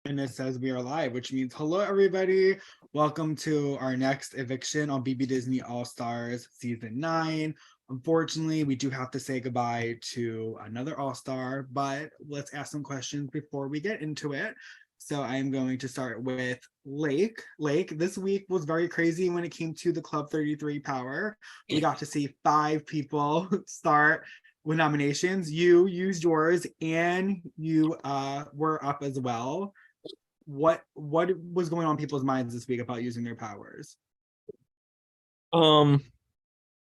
And it says we are live, which means hello, everybody. Welcome to our next eviction on BB Disney All Stars Season 9. Unfortunately, we do have to say goodbye to another All Star, but let's ask some questions before we get into it. So I am going to start with Lake. Lake, this week was very crazy when it came to the Club 33 power. We got to see 5 people start with nominations. You used yours and you were up as well. What was going on in people's minds this week about using their powers? I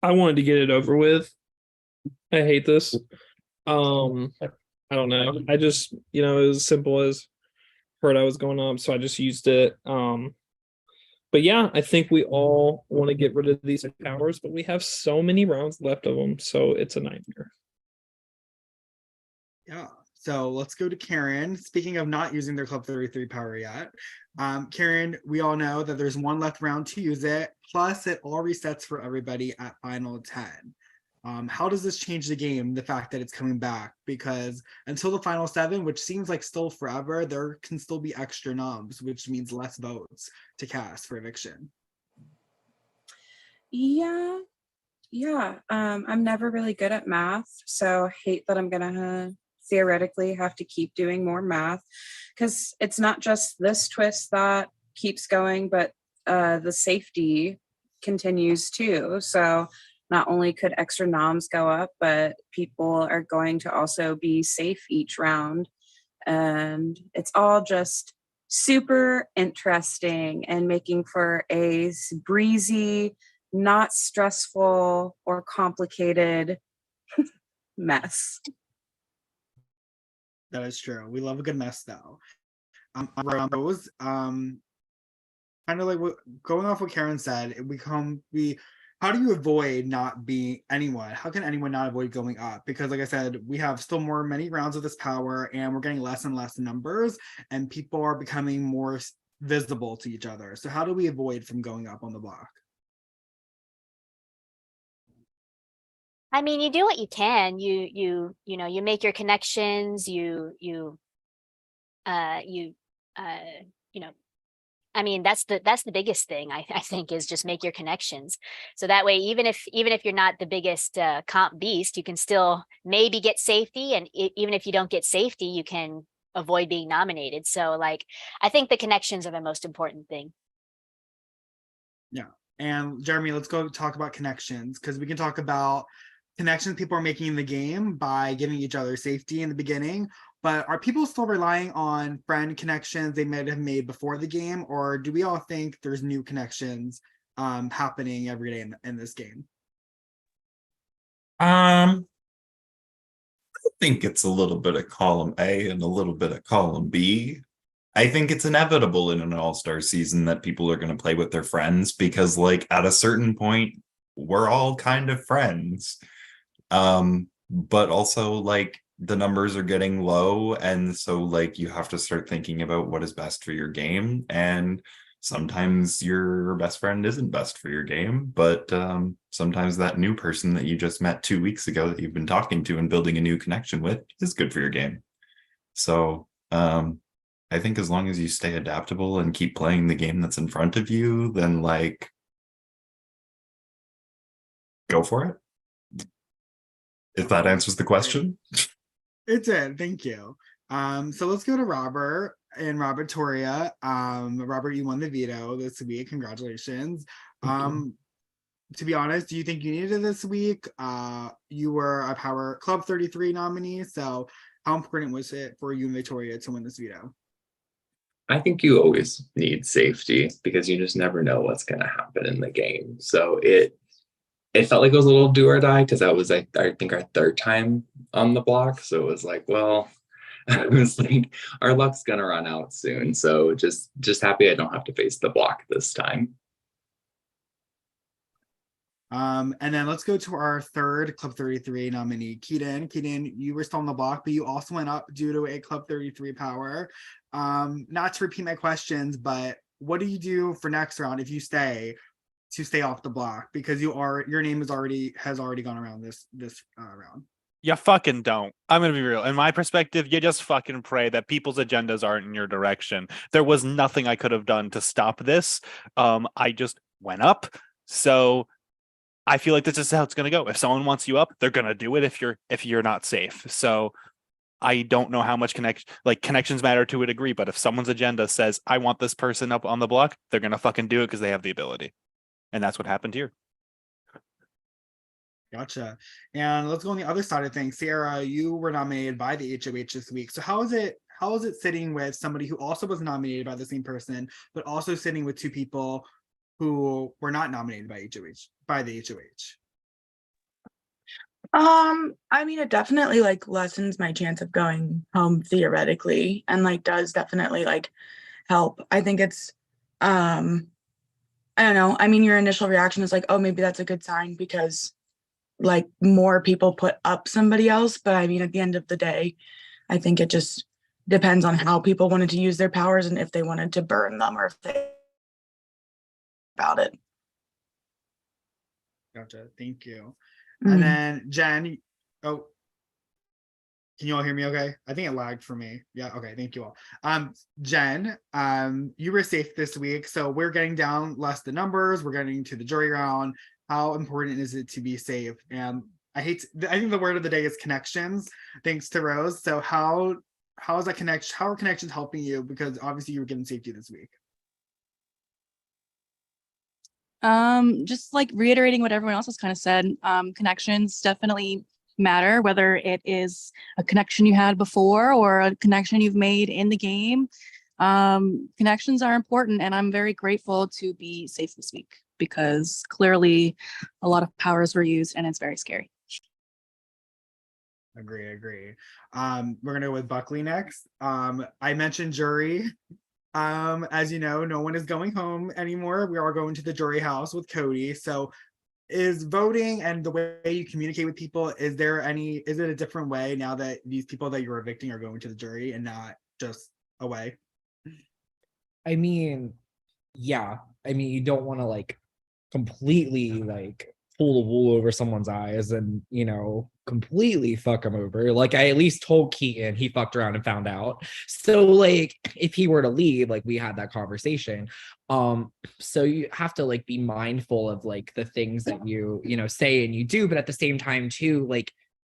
wanted to get it over with. I hate this. I don't know. I just, it was as simple as heard I was going up, so I just used it. But yeah, I think we all want to get rid of these powers, but we have so many rounds left of them, so it's a nightmare. Yeah. So let's go to Karen. Speaking of not using their Club 33 power yet, Karen, we all know that there's one left round to use it. Plus, it all resets for everybody at final 10. How does this change the game, the fact that it's coming back? Because until the final 7, which seems like still forever, there can still be extra nubs, which means less votes to cast for eviction. Yeah. I'm never really good at math, so I hate that I'm gonna theoretically have to keep doing more math, because it's not just this twist that keeps going, but the safety continues too. So not only could extra noms go up, but people are going to also be safe each round. And it's all just super interesting and making for a breezy, not stressful or complicated mess. That is true. We love a good mess, though. Rose, kind of like going off what Karen said, how do you avoid not being anyone? How can anyone not avoid going up? Because like I said, we have still many rounds of this power and we're getting less and less numbers and people are becoming more visible to each other. So how do we avoid from going up on the block? I mean, you do what you can. You make your connections. Uh you you know I mean, that's the biggest thing. I think is just make your connections. So that way, even if you're not the biggest comp beast, you can still maybe get safety, and even if you don't get safety, you can avoid being nominated. So like, I think the connections are the most important thing. Yeah. And Jeremy, let's go talk about connections, because we can talk about connections people are making in the game by giving each other safety in the beginning. But are people still relying on friend connections they might have made before the game, or do we all think there's new connections happening every day in this game? I think it's a little bit of column A and a little bit of column B. I think it's inevitable in an all-star season that people are going to play with their friends because, like, at a certain point, we're all kind of friends. But also, like, the numbers are getting low, and so, like, you have to start thinking about what is best for your game. And sometimes your best friend isn't best for your game, but sometimes that new person that you just met 2 weeks ago that you've been talking to and building a new connection with is good for your game. So I think as long as you stay adaptable and keep playing the game that's in front of you, then like go for it. If that answers the question. It did, thank you. So let's go to Robert and Robert Toria. Robert, you won the veto this week. Congratulations. To be honest, do you think you needed it this week? You were a Power Club 33 nominee, so how important was it for you and Victoria to win this veto? I think you always need safety because you just never know what's going to happen in the game. So it felt like it was a little do or die because that was I think our third time on the block. So it was like, well, I was like, our luck's gonna run out soon. So just happy I don't have to face the block this time. And then let's go to our third Club 33 nominee, Keaton. Keaton, you were still on the block, but you also went up due to a Club 33 power. Not to repeat my questions, but what do you do for next round if you stay to stay off the block? Because your name has already gone around this round. You fucking don't. I'm gonna be real. In my perspective, you just fucking pray that people's agendas aren't in your direction. There was nothing I could have done to stop this. I just went up. So I feel like this is how it's gonna go. If someone wants you up, they're gonna do it if you're not safe. So I don't know how much connections matter to a degree, but if someone's agenda says I want this person up on the block, they're gonna fucking do it because they have the ability. And that's what happened here. Gotcha. And let's go on the other side of things. Sierra, you were nominated by the HOH this week. So how is it sitting with somebody who also was nominated by the same person, but also sitting with two people who were not nominated by the HOH? I mean, it definitely like lessens my chance of going home theoretically, and like does definitely like help. I think it's I don't know. I mean, your initial reaction is like, oh, maybe that's a good sign because like more people put up somebody else. But I mean, at the end of the day, I think it just depends on how people wanted to use their powers and if they wanted to burn them or if they about it. Gotcha. Thank you. Mhm. And then Jen, oh, can you all hear me okay? I think it lagged for me. Yeah, okay, thank you all. Jen, you were safe this week, so we're getting down less the numbers, we're getting to the jury round. How important is it to be safe? And I think the word of the day is connections, thanks to Rose. So how is that connection? How are connections helping you? Because obviously you were given safety this week. Just like reiterating what everyone else has kind of said, connections definitely matter, whether it is a connection you had before or a connection you've made in the game. Connections are important, and I'm very grateful to be safe this week because clearly a lot of powers were used and it's very scary. Agree. We're gonna go with Buckley next. I mentioned jury. As you know, no one is going home anymore. We are going to the jury house with Cody. So is voting and the way you communicate with people, is it a different way now that these people that you're evicting are going to the jury and not just away? I mean, yeah. I mean, you don't want to like completely like pull the wool over someone's eyes and, you know, completely fuck them over. Like I at least told Keaton, he fucked around and found out. So like if he were to leave, like we had that conversation. So you have to like be mindful of like the things that you know say and you do, but at the same time too, like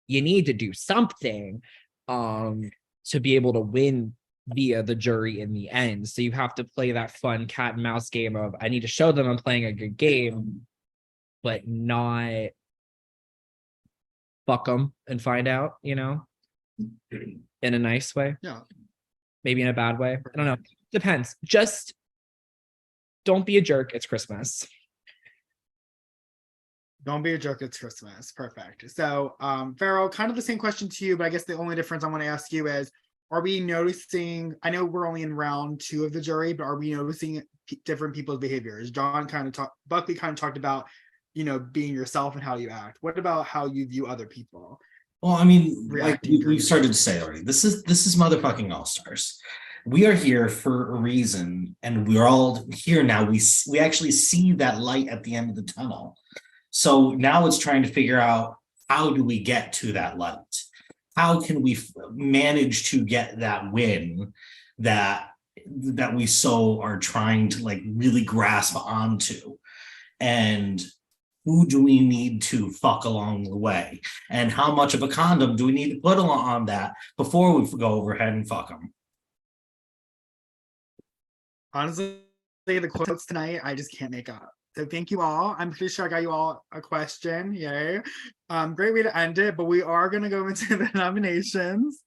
you need to do something to be able to win via the jury in the end. So you have to play that fun cat and mouse game of I need to show them I'm playing a good game, but not fuck them and find out, you know, in a nice way. Yeah. Maybe in a bad way. I don't know. Depends. Just don't be a jerk. It's Christmas. Don't be a jerk, it's Christmas. Perfect. So Farrell, kind of the same question to you, but I guess the only difference I want to ask you is, are we noticing, I know we're only in round 2 of the jury, but are we noticing different people's behaviors? Buckley kind of talked about, you know, being yourself and how you act. What about how you view other people? Well, I mean, like Reacting we've started to say already, this is motherfucking All Stars. We are here for a reason, and we're all here now. We actually see that light at the end of the tunnel. So now it's trying to figure out, how do we get to that light? How can we manage to get that win that we so are trying to like really grasp onto? And who do we need to fuck along the way? And how much of a condom do we need to put on that before we go overhead and fuck them? Honestly, the quotes tonight, I just can't make up. So thank you all. I'm pretty sure I got you all a question. Yay. Great way to end it, but we are gonna go into the nominations.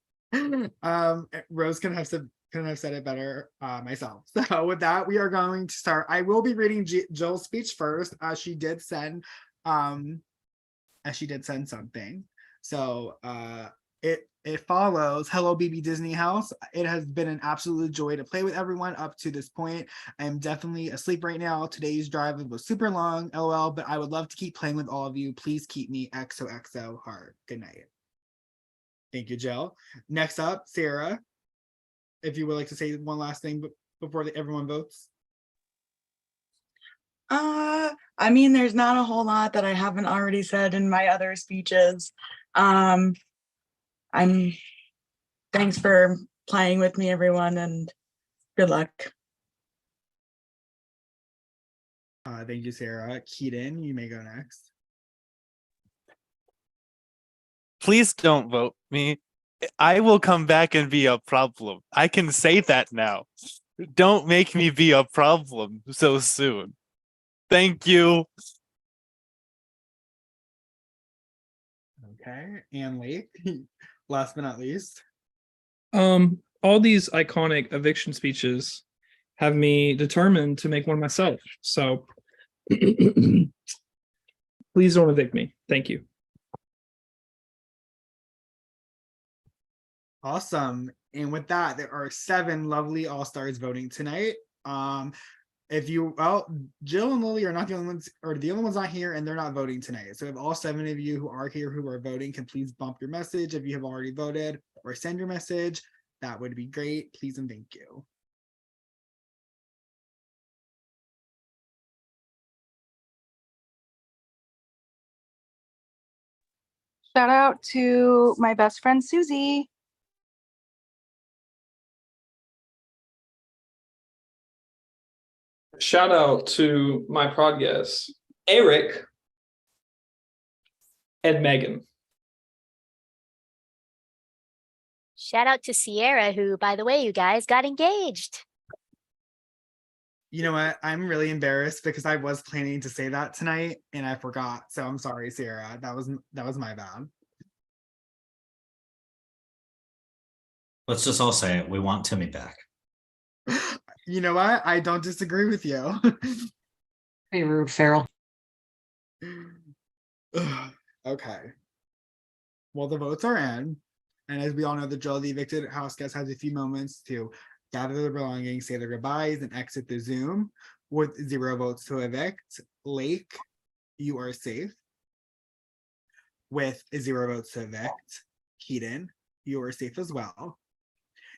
Rose couldn't have said it better myself. So with that, we are going to start. I will be reading Jill's speech first, as she did send something. So it follows. Hello, BB Disney House. It has been an absolute joy to play with everyone up to this point. I am definitely asleep right now. Today's drive was super long, LOL, but I would love to keep playing with all of you. Please keep me XOXO hard. Good night. Thank you, Jill. Next up, Sarah, if you would like to say one last thing before everyone votes. I mean, there's not a whole lot that I haven't already said in my other speeches. Thanks for playing with me, everyone, and good luck. Thank you, Sarah. Keaton, you may go next. Please don't vote me. I will come back and be a problem. I can say that now. Don't make me be a problem so soon. Thank you. Okay, and Lake, last but not least. All these iconic eviction speeches have me determined to make one myself. So please don't evict me. Thank you. Awesome. And with that, there are 7 lovely all-stars voting tonight. If you, well, Jill and Lily are not the only ones, or the only ones not here, and they're not voting tonight. So if all 7 of you who are here who are voting can please bump your message if you have already voted, or send your message, that would be great. Please and thank you. Shout out to my best friend Susie. Shout out to my prod guests, Eric and Megan. Shout out to Sierra, who, by the way, you guys got engaged. You know what? I'm really embarrassed because I was planning to say that tonight and I forgot. So I'm sorry, Sarah. That was my bad. Let's just all say it. We want Timmy back. You know what? I don't disagree with you. Hey, rude, Farrell. Okay. Well, the votes are in. And as we all know, the drill, the evicted house guest has a few moments to gather their belongings, say their goodbyes, and exit the Zoom. With 0 votes to evict, Lake, you are safe. With 0 votes to evict, Keaton, you are safe as well.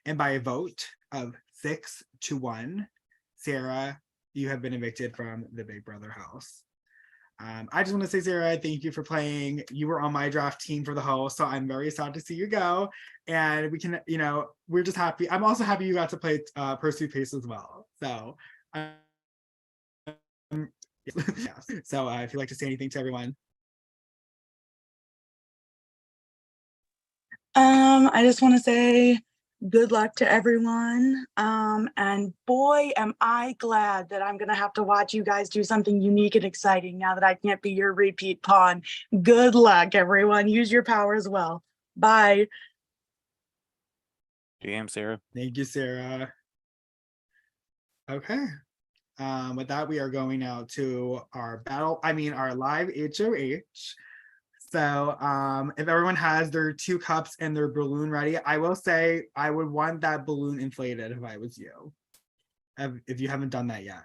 And by a vote of 6-1, Sarah, you have been evicted from the Big Brother house. I just want to say, Sarah, thank you for playing. You were on my draft team for the host, so I'm very sad to see you go. And we can, we're just happy. I'm also happy you got to play Pursue Pace as well. So, yes. So if you'd like to say anything to everyone. I just want to say good luck to everyone. And boy, am I glad that I'm gonna have to watch you guys do something unique and exciting now that I can't be your repeat pawn. Good luck, everyone. Use your power as well. Bye. Damn, Sarah. Thank you, Sarah. Okay. With that, we are going now to our our live HOH. So if everyone has their 2 cups and their balloon ready, I will say I would want that balloon inflated if I was you. If you haven't done that yet.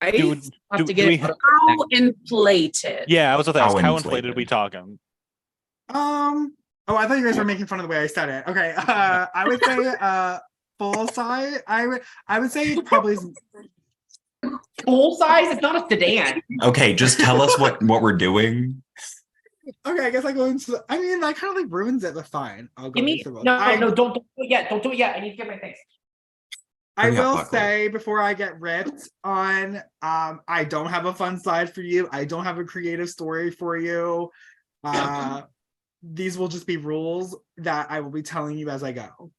I Do- have do- to do get we it ha- how inflated. Yeah, I was about to ask, How how inflated? inflated we talking? Oh, I thought you guys were making fun of the way I said it. Okay. I would say full size. I would say probably Full size? It's not a sedan. Okay, just tell us what we're doing. okay, I guess I go into that kind of like ruins it, but fine. I'll go Give me into the no, don't do it yet. Don't do it yet. I need to get my things. I Bring up will Buckley. say before I get ripped on, I don't have a fun slide for you. I don't have a creative story for you. These will just be rules that I will be telling you as I go.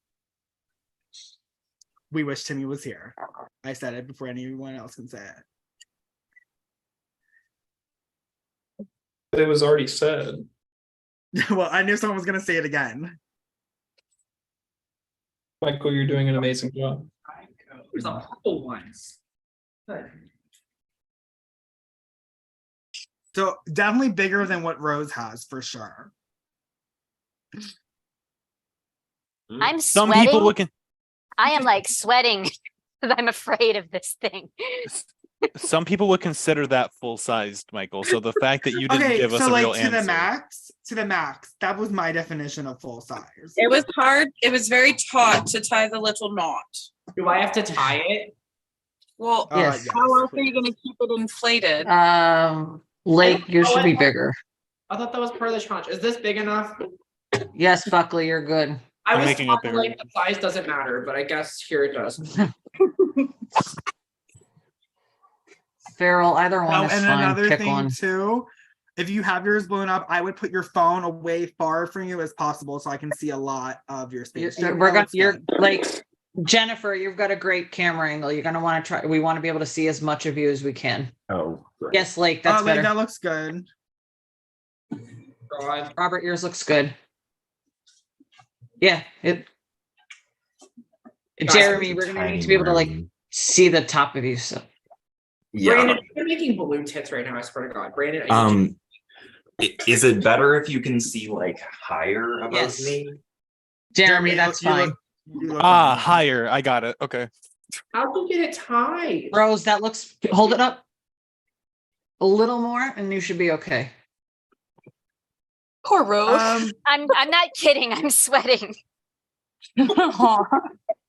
We wish Timmy was here. I said it before anyone else can say it. It was already said. Well, I knew someone was gonna say it again. Michael, you're doing an amazing job. There's a purple ones. Good. So definitely bigger than what Rose has for sure. I'm Some sweating. people would I am like sweating because I'm afraid of this thing. some people would consider that full sized, Michael. So the fact that you didn't Okay, give us so a like real to answer. the max. That was my definition of full size. It was hard. It was very taut to tie the little knot. Do I have to tie it? Well, Yes. how else are you going to keep it inflated? Lake, yours should be Oh, bigger. I thought that was part of the tranche. Is this big enough? Yes, Buckley, you're good. I I'm was making a taught, bigger like the size doesn't matter, but I guess here it does. Farrell, either one Oh, is and fine. another Pick thing one. too, if you have yours blown up, I would put your phone away far from you as possible so I can see a lot of your space. That looks You're good. like Jennifer, you've got a great camera angle. You're gonna want to try. We want to be able to see as much of you as we can. Oh, right. Yes, Lake, that's Lake, better. that looks good. God. Robert, yours looks good. Yeah, Jeremy, we're gonna need to be able to like see the top of you. So Yeah. Brandon, you're making balloon tits right now. I swear to God, Brandon. I need you. Is it better if you can see like higher above Yes. me? Jeremy, that's fine. You look Ah, good. higher. I got it. Okay. How do you get it tied? Rose, that looks. Hold it up a little more, and you should be okay. Poor Rose. I'm not kidding. I'm sweating.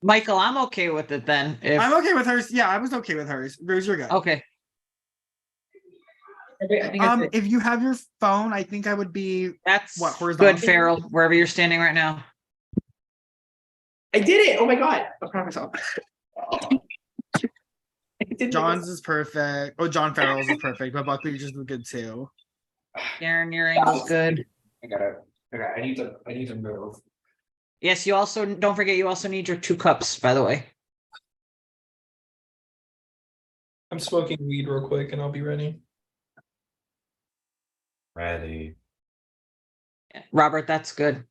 Michael, I'm okay with it then. If I'm okay with hers. Yeah, I was okay with hers. Rose, you're good. okay. I think it's If you have your phone, I think I would be That's What, horizontal? good, Farrell. Wherever you're standing right now. I did it. Oh my God. I'm proud of myself. John's is perfect. Oh, John Farrell's is perfect, but Buckley just was good too. Darren, your angle's good. I got it. Okay, I need to move. Yes, you also don't forget. You also need your 2 cups, by the way. I'm smoking weed real quick and I'll be ready. Ready. Robert, that's good.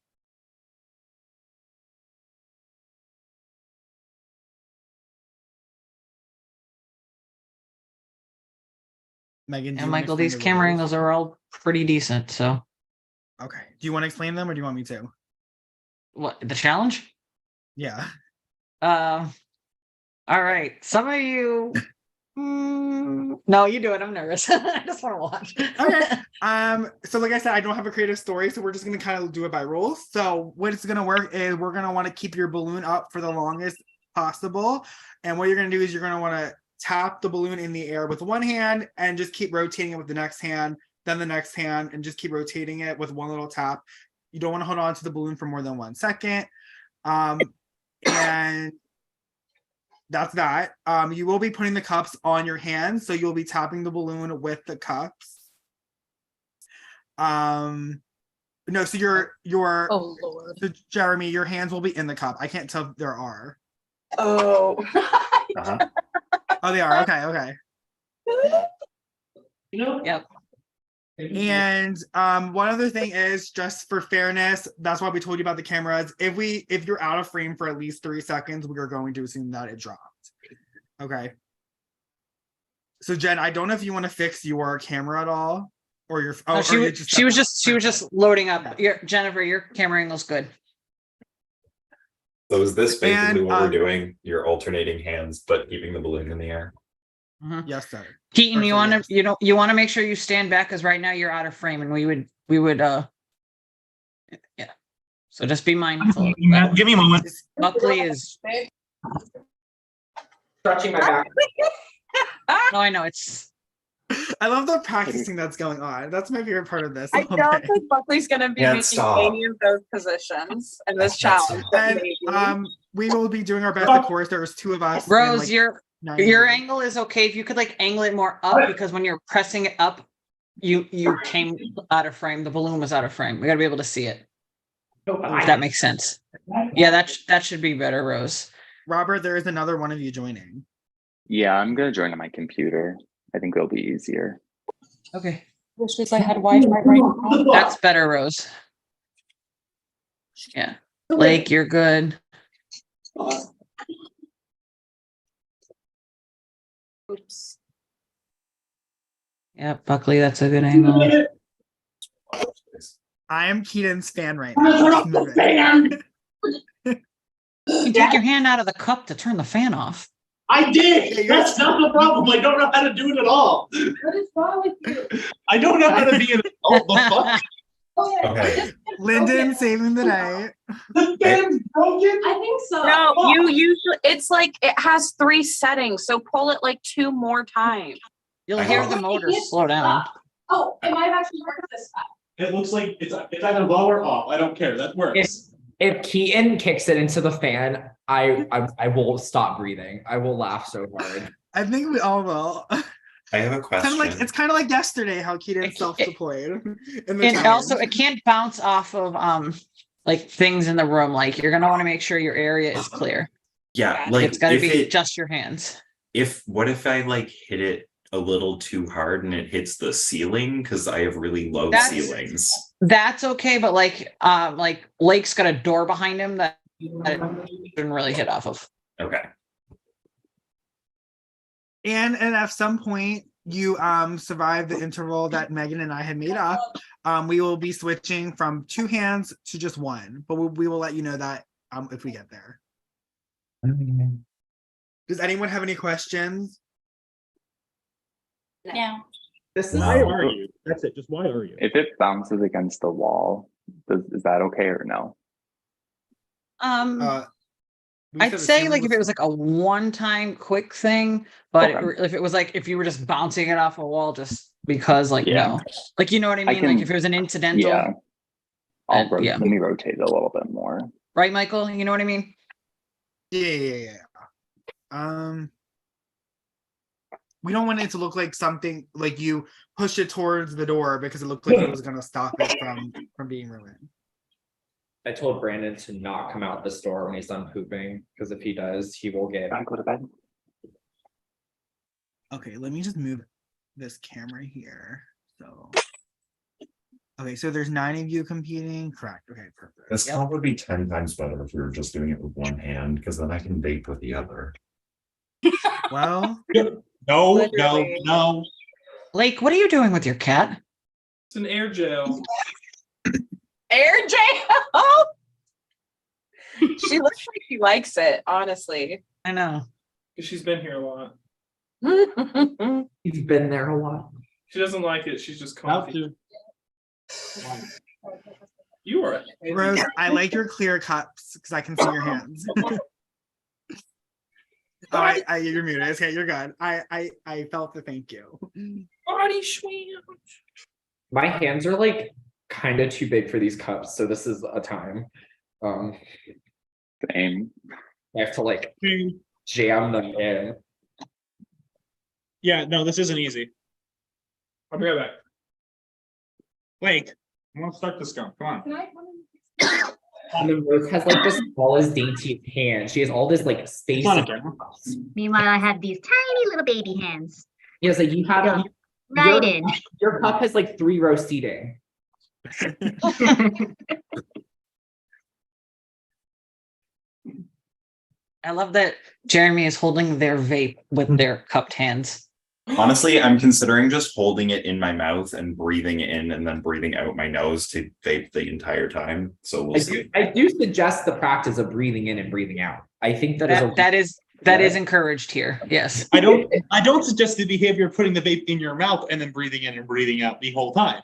Megan, do And you wanna Michael, explain these the camera rules? angles are all pretty decent. So Okay. Do you want to explain them or do you want me to? what the challenge? Yeah. All right. Some of you. No, you do it. I'm nervous. I just want to watch. Okay. So like I said, I don't have a creative story, so we're just gonna kind of do it by rules. So what it's gonna work is we're gonna want to keep your balloon up for the longest possible. And what you're gonna do is you're gonna want to tap the balloon in the air with one hand and just keep rotating it with the next hand, then the next hand, and just keep rotating it with one little tap. You don't want to hold on to the balloon for more than 1 second. And that's that. You will be putting the cups on your hands, so you'll be tapping the balloon with the cups. No, so your Oh Lord. so Jeremy, your hands will be in the cup. I can't tell if there are. Oh. Uh-huh. Oh, they are. Okay. You know? Yep. And one other thing is, just for fairness, that's why we told you about the cameras. If you're out of frame for at least 3 seconds, we are going to assume that it dropped. Okay. So Jen, I don't know if you want to fix your camera at all, or your. No, Oh, she or you was. She was just loading up. Yeah. Jennifer, your camera angle's good. So is this basically And, what we're doing? You're alternating hands, but keeping the balloon in the air. Yes, sir. Keaton, you want to Yes. you want to make sure you stand back because right now you're out of frame, and we would yeah. So just be mindful. Give me a moment. Buckley is. Stretching my back. No, I know it's. I love the practicing that's going on. That's my favorite part of this. I whole don't thing. think Buckley's gonna be Can't making stop. any of those positions in this That's challenge. And we will be doing our best. Of course, there's 2 of us. and, Rose, like, your 9 angle is okay. If you could like angle it more up, because when you're pressing it up, you came out of frame. The balloon was out of frame. We got to be able to see it. If that makes sense. Yeah, that should be better, Rose. Robert, there is another one of you joining. Yeah, I'm gonna join on my computer. I think it'll be easier. Okay, Wishes I had Wi-Fi right now. that's better, Rose. Yeah, Blake, you're good. Oops. Yeah, Buckley, that's a good angle. I am Keaton's fan right now. You take your hand out of the cup to turn the fan off. I did. That's not the problem. I don't know how to do it at all. What is wrong with you? I don't know how to be an adult. The fuck? Okay. Lyndon saving the day. The fan's broken. I think so. No, you usually it's like it has 3 settings, so pull it like 2 more times. You'll hear the motor slow down. Oh, it might have actually worked this time. It looks like it's either low or up. I don't care. That works. If Keaton kicks it into the fan, I will stop breathing. I will laugh so hard. I think we all will. I have a question. It's kind of like yesterday how Keaton self-deployed. in the And tower. also, it can't bounce off of like things in the room. Like you're gonna want to make sure your area is clear. Yeah, like It's got to if be it, just your hands. what if I like hit it a little too hard and it hits the ceiling because I have really low ceilings? That's okay, but like Lake's got a door behind him that it shouldn't really hit off of. Okay. And at some point you survive the interval that Megan and I had made up, we will be switching from 2 hands to just 1, but we will let you know that if we get there. Does anyone have any questions? No. This No. why are you? That's it. Just why are you? If it bounces against the wall, is that okay or no? I'd say like if it was like a one-time quick thing, but if it was like if you were just bouncing it off a wall just because no, like you know what I mean? Like if it was an incidental. Yeah. Yeah. Let me rotate it a little bit more. Right, Michael? You know what I mean? Yeah. We don't want it to look like something like you pushed it towards the door because it looked like it was going to stop it from being ruined. I told Brandon to not come out the store when he's done pooping, because if he does, he will get. I go to bed. Okay, let me just move this camera here. So, okay, so there's 9 of you competing. Correct. Okay, perfect. This count would be 10 times better if we were just doing it with one hand, because then I can vape with the other. Well, no. Lake, what are you doing with your cat? It's an air gel. Air jail. She looks like she likes it, honestly. I know. She's been here a lot. He's been there a lot. She doesn't like it. She's just comfy. You are Rose, I like your clear cups because I can see your hands. You're muted. Okay, you're good. I felt the thank you. Body swing. My hands are like kind of too big for these cups, so this is a time. Same. I have to like jam them in. Yeah, no, this isn't easy. I'll be right back. Lake, I want to start this gun. Come on. And then Rose has like the smallest, daintiest hand. She has all this like space. Meanwhile, I have these tiny little baby hands. Yeah, it's like you have Right in. Your cup has like 3 row seating. I love that Jeremy is holding their vape with their cupped hands. Honestly, I'm considering just holding it in my mouth and breathing in and then breathing out my nose to vape the entire time. So we'll see. I do suggest the practice of breathing in and breathing out. I think that is encouraged here. Yes. I don't suggest the behavior of putting the vape in your mouth and then breathing in and breathing out the whole time.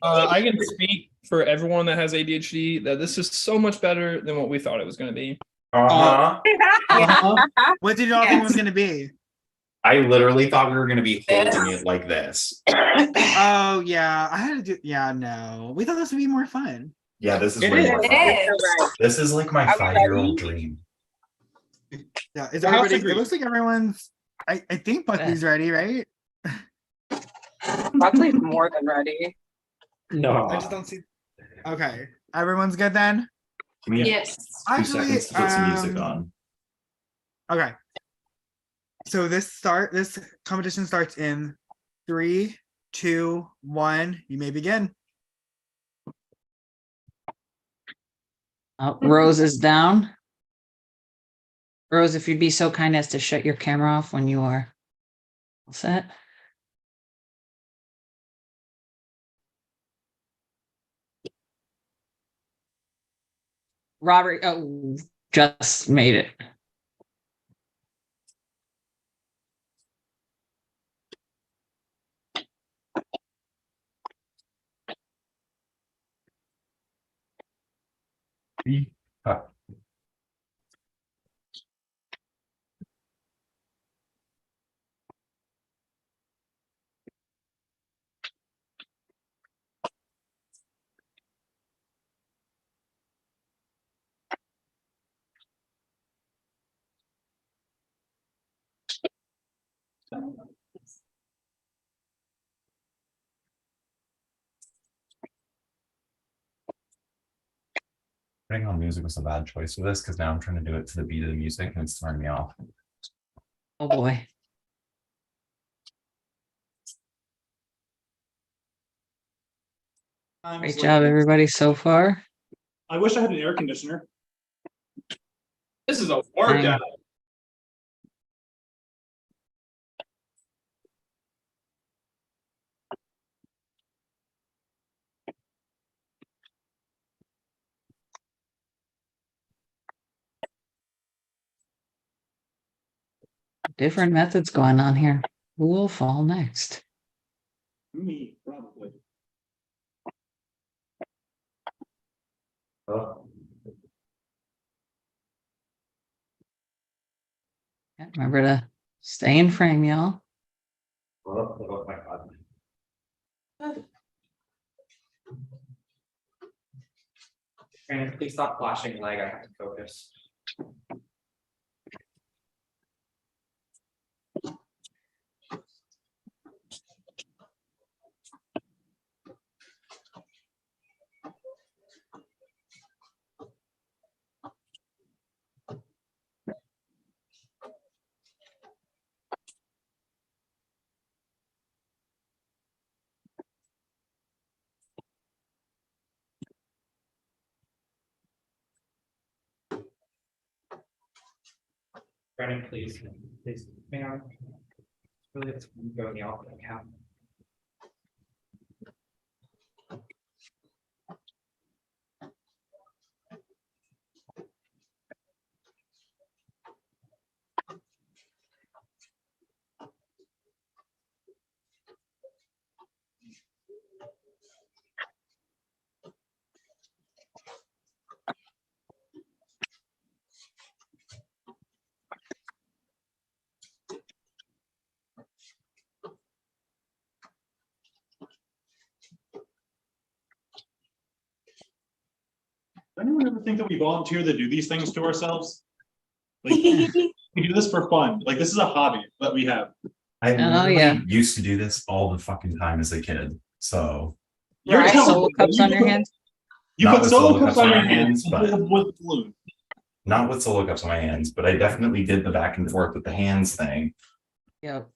I can speak for everyone that has ADHD that this is so much better than what we thought it was going to be. What did y'all think it was going to be? I literally thought we were going to be holding it like this. Oh yeah, I had to do. Yeah, no, we thought this would be more fun. Yeah, this is It way is. more fun. This is like my 5-year-old dream. Yeah, is everybody? It looks like everyone's. I think Buckley's ready, right? Buckley's more than ready. No, I just don't see. Okay, everyone's good then. We have Yes. 2 seconds to put some music on. Okay. So this competition starts in 3, 2, 1. You may begin. Rose is down. Rose, if you'd be so kind as to shut your camera off when you are all set. Robert, just made it. Putting on music was a bad choice for this because now I'm trying to do it to the beat of the music and it's throwing me off. Oh boy. Great job, everybody, so far. I wish I had an air conditioner. This is a Dang. workout. Different methods going on here. Who will fall next? Me, probably. Yeah, remember to stay in frame, y'all. Oh my God. Brandon, please stop flashing leg. I have to focus. Brandon, please, man. Really, it's going the opposite cap. Does anyone ever think that we volunteer to do these things to ourselves? Like, we do this for fun. Like, this is a hobby that we have. I Oh, literally yeah. used to do this all the fucking time as a kid. So You're Right, telling solo me cups you on your put- hands. You Not put with solo cups on your hands, but with the balloon. not with solo cups on my hands, but I definitely did the back and forth with the hands thing. Yep.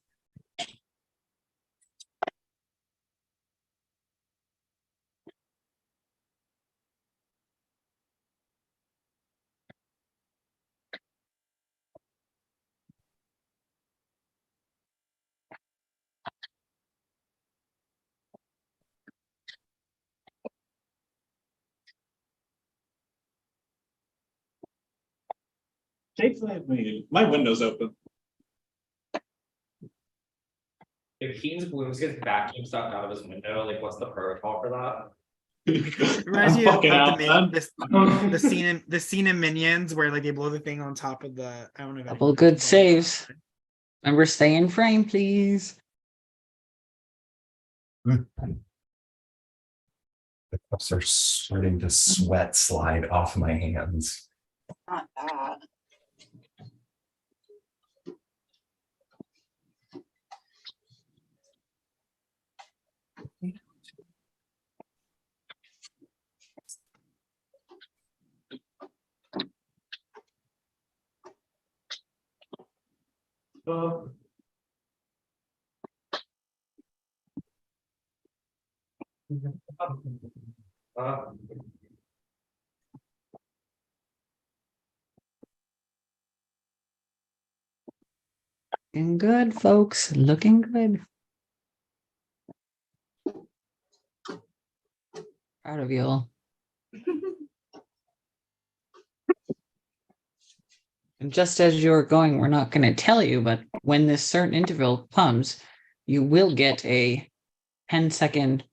My window's open. If Keen's balloons gets vacuum sucked out of his window, like what's the protocol for that? Reminds I'm me of fucking out, man. the scene in Minions where like they blow the thing on top of the. I don't know. If Couple anyone good knows. saves. Remember, stay in frame, please. The cups are starting to sweat slide off my hands. Not that. Looking good, folks. Looking good. Proud of you all. And just as you're going, we're not going to tell you, but when this certain interval comes, you will get a 10-second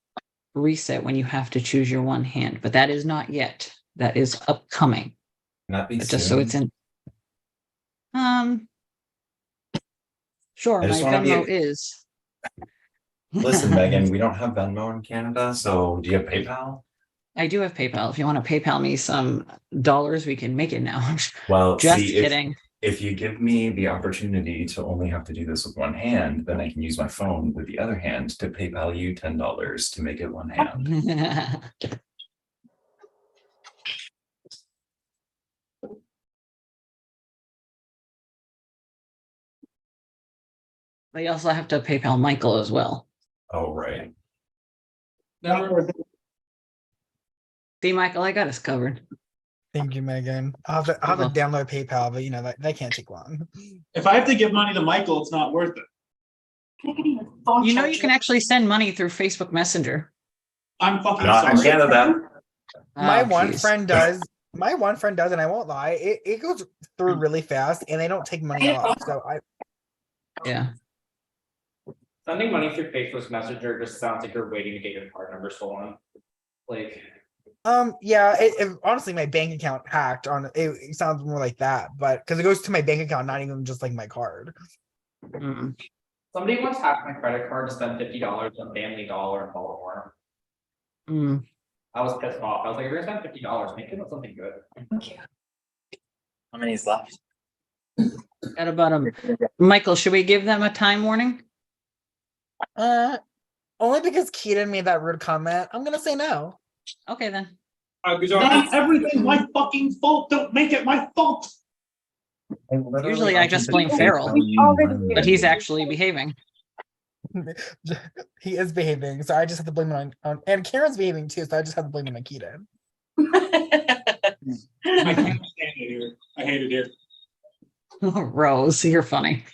reset when you have to choose your one hand. But that is not yet. That is upcoming. Not be But just so soon. it's in. Sure, I my just wanna be- Venmo is. Listen, Megan, we don't have Venmo in Canada, so do you have PayPal? I do have PayPal. If you want to PayPal me some dollars, we can make it now. Well, Just see, kidding. if you give me the opportunity to only have to do this with one hand, then I can use my phone with the other hand to PayPal you $10 to make it one hand. They also have to PayPal Michael as well. Oh, right. See, Michael, I got us covered. Thank you, Megan. I'll have to download PayPal, but you know that can't take long. If I have to give money to Michael, it's not worth it. You know, you can actually send money through Facebook Messenger. I'm fucking Not in sorry. Canada. My Oh, one geez. friend does. My one friend does, and I won't lie, it goes through really fast, and they don't take money off. So Yeah. Sending money through Facebook Messenger just sounds like you're waiting to get your card number stolen. Like, yeah, honestly, my bank account hacked on it sounds more like that, but because it goes to my bank account, not even just like my card. somebody once hacked my credit card to spend $50 on Family Dollar in Baltimore. I was pissed off. I was like, if you're gonna spend $50, make it on something good. Thank you. How many's left? Got about Michael, should we give them a time warning? Only because Keaton made that rude comment. I'm gonna say no. Okay then. Not everything's my fucking fault. Don't make it my fault. Usually I just blame Farrell, but he's actually behaving. He is behaving, so I just have to blame it on and Karen's behaving too, so I just have to blame it on Keaton. I can't stand it here. I hate it here. Rose, you're funny.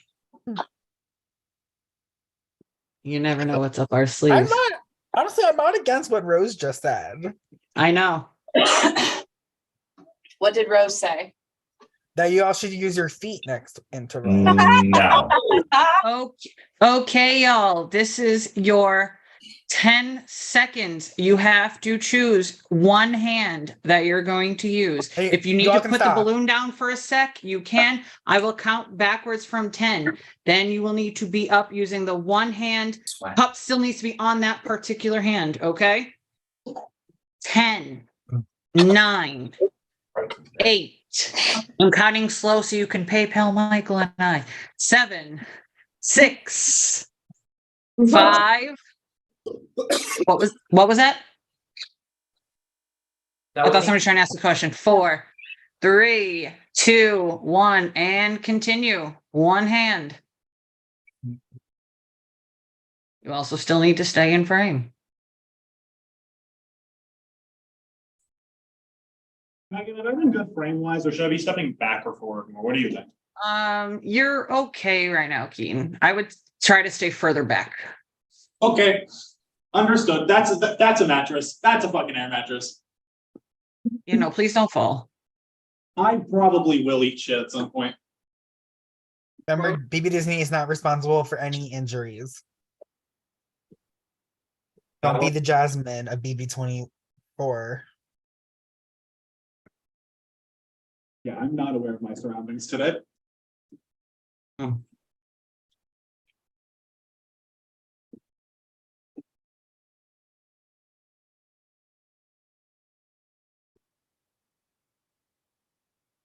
You never know what's up our I'm sleeves. not honestly, I'm not against what Rose just said. I know. What did Rose say? That you all should use your feet next interval. No. Okay, y'all. This is your 10 seconds. You have to choose one hand that you're going to use. Hey, if you need y'all to can put stop. the balloon down for a sec, you can. I will count backwards from 10. Then you will need to be up using the one hand. Cup still needs to be on that particular hand, okay? 10, 9, 8. I'm counting slow so you can PayPal Michael and I. 7, 6, 5. What was that? I thought somebody was trying to ask a question. 4, 3, 2, 1, and continue. One hand. You also still need to stay in frame. Megan, have I been good frame wise, or should I be stepping back or forward more? What do you think? You're okay right now, Keaton. I would try to stay further back. Okay, understood. That's a mattress. That's a fucking air mattress. You know, please don't fall. I probably will eat shit at some point. Remember, BB Disney is not responsible for any injuries. Don't be the Jasmine of BB24. Yeah, I'm not aware of my surroundings today.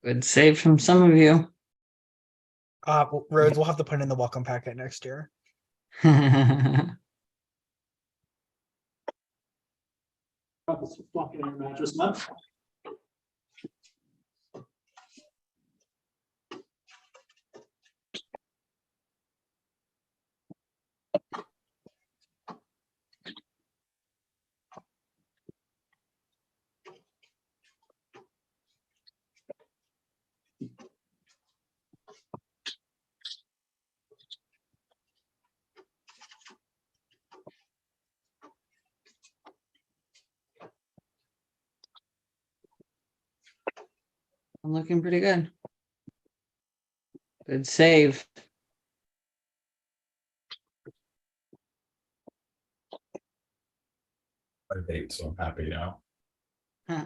Good save from some of you. Rose, we'll have to put in the welcome packet next year. Got this fucking air mattress, man. I'm looking pretty good. Good save. I hate, so I'm happy now. Huh.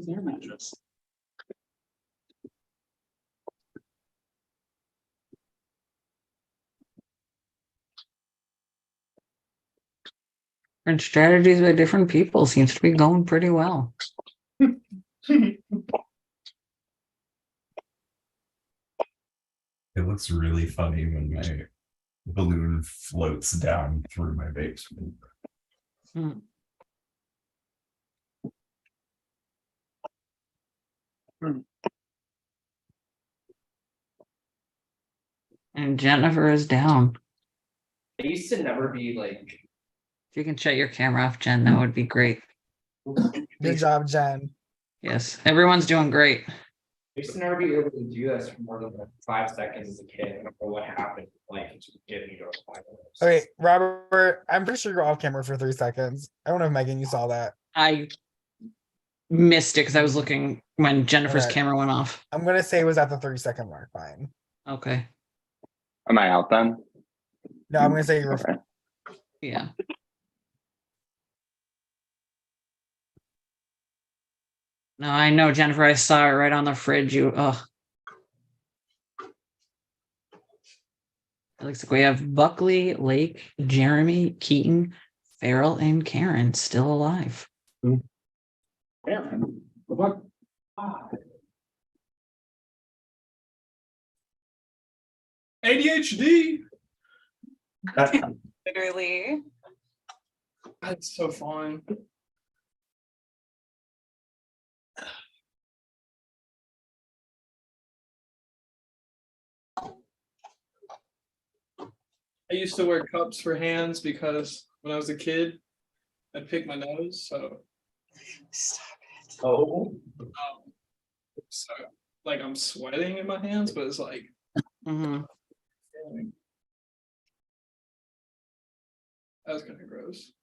was their mattress? Different strategies by different people seems to be going pretty well. It looks really funny when my balloon floats down through my basement. Hmm. And Jennifer is down. I used to never be like. If you can shut your camera off, Jen, that would be great. Good job, Jen. Yes, everyone's doing great. I used to never be able to do this for more than like 5 seconds as a kid. I don't know what happened. Like, it just get me to a point. Okay, Robert, I'm pretty sure you're off camera for 3 seconds. I don't know if Megan, you saw that. I missed it because I was looking when Jennifer's Okay. camera went off. I'm gonna say it was at the 30-second mark. Fine. Okay. Am I out then? No, I'm gonna say you were. Okay. Yeah. No, I know, Jennifer. I saw it right on the fridge. It looks like we have Buckley, Lake, Jeremy, Keaton, Farrell, and Karen still alive. Karen, what? ADHD. Literally. That's so fun. I used to wear cups for hands because when I was a kid, I'd pick my nose. So, Stop it. Oh. So like I'm sweating in my hands, but it's like. Mm-hmm. That was kind of gross.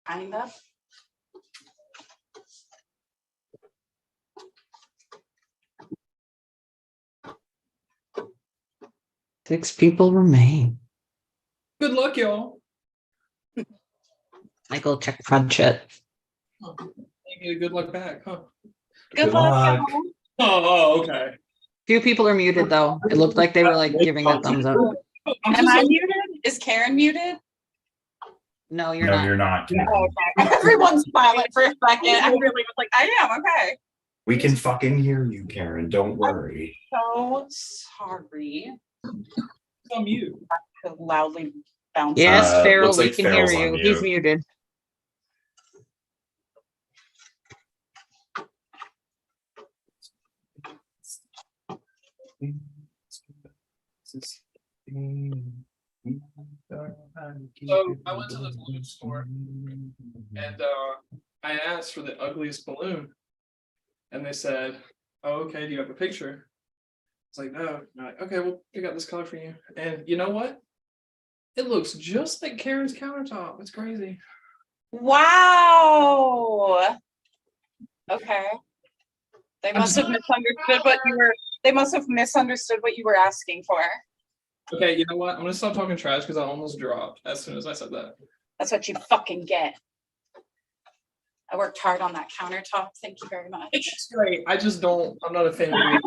Kind of. Six people remain. Good luck, y'all. Michael, check front chat. You get a good luck back, huh? Good luck. Oh, okay. Few people are muted though. It looked like they were like giving a thumbs up. Am I muted? Is Karen muted? No, you're No, not. you're not. Oh, okay. Everyone's silent for a second. I really was like, I am okay. We can fucking hear you, Karen. Don't worry. So sorry. I'm mute. Loudly bouncing. Yes, Farrell, looks we like can Farrell's hear on you. He's mute. muted. So I went to the balloon store and I asked for the ugliest balloon. And they said, "Oh, okay, do you have a picture?" It's like, no. And I'm like, okay, we'll pick out this color for you. And you know what? It looks just like Karen's countertop. It's crazy. Wow. Okay. They must have misunderstood what you were. They must have misunderstood what you were asking for. Okay, you know what? I'm gonna stop talking trash because I almost dropped as soon as I said that. That's what you fucking get. I worked hard on that countertop. Thank you very much. It's great. I just don't. I'm not a fan of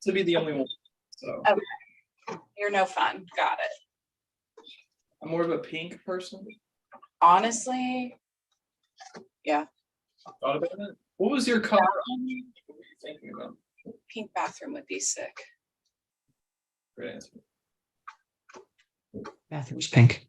to be the only one. So Okay. You're no fun. Got it. I'm more of a pink person. Honestly, yeah. Thought about it. What was your color? What were you thinking about? Pink bathroom would be sick. Great answer. Bathroom's pink.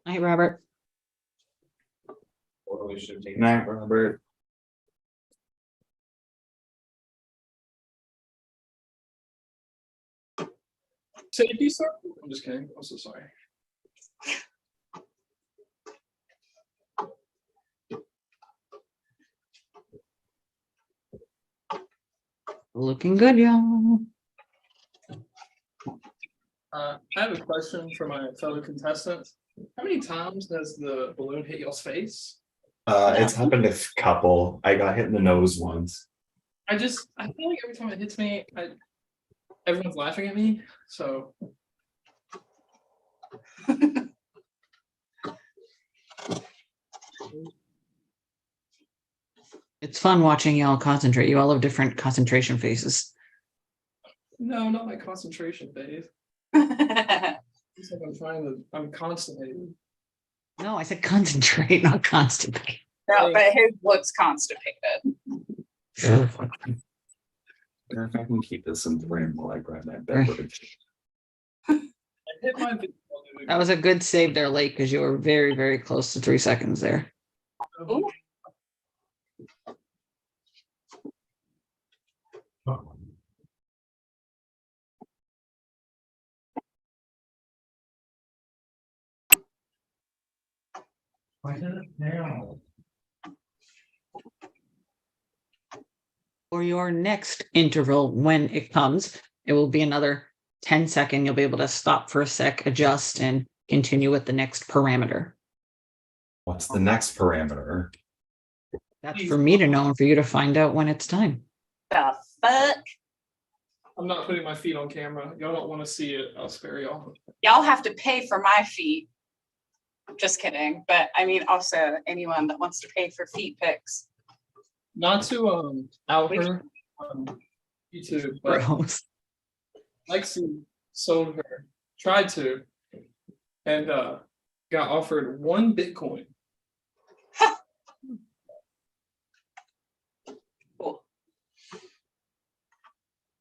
Night, Robert. Totally should have taken. Night, Robert. Safety, sir? I'm just kidding. I'm so sorry. Looking good, y'all. I have a question for my fellow contestants. How many times has the balloon hit y'all's face? It's happened a couple. I got hit in the nose once. I feel like every time it hits me, everyone's laughing at me. So It's fun watching y'all concentrate. You all have different concentration phases. no, not my concentration phase. It's like I'm constipated. No, I said concentrate, not constipate. No, but his looks constipated. If I can keep this in frame while I grab that beverage. I hit my That was a good save there, late, because you were very, very close to 3 seconds there. Ooh. For your next interval, when it comes, it will be another 10-second. You'll be able to stop for a sec, adjust, and continue with the next parameter. What's the next parameter? That's for me to know and for you to find out when it's time. The fuck? I'm not putting my feet on camera. Y'all don't want to see it. I'll spare y'all. Y'all have to pay for my feet. Just kidding. But I mean, also anyone that wants to pay for feet pics. Not to out her on YouTube, but Gross. Lexi sold her, tried to, and got offered 1 Bitcoin. Cool.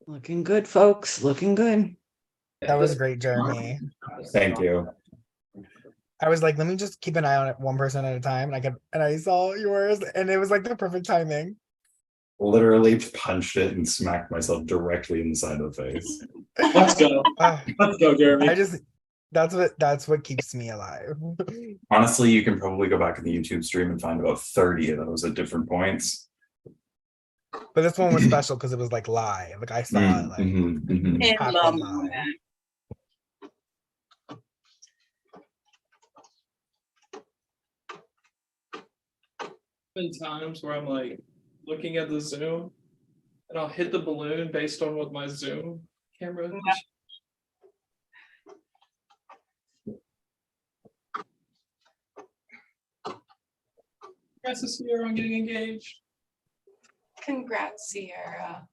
Looking good, folks. Looking good. That was great, Jeremy. Thank you. I was like, let me just keep an eye on it one person at a time. And I saw yours, and it was like the perfect timing. Literally punched it and smacked myself directly in the side of the face. Let's go. Let's go, Jeremy. That's what keeps me alive. Honestly, you can probably go back in the YouTube stream and find about 30 of those at different points. But this one was special because it was like live. Like I saw it like In happen the live. moment. Been times where I'm like looking at the zoom and I'll hit the balloon based on what my zoom camera Congrats to Sierra on getting engaged. Congrats, Sierra.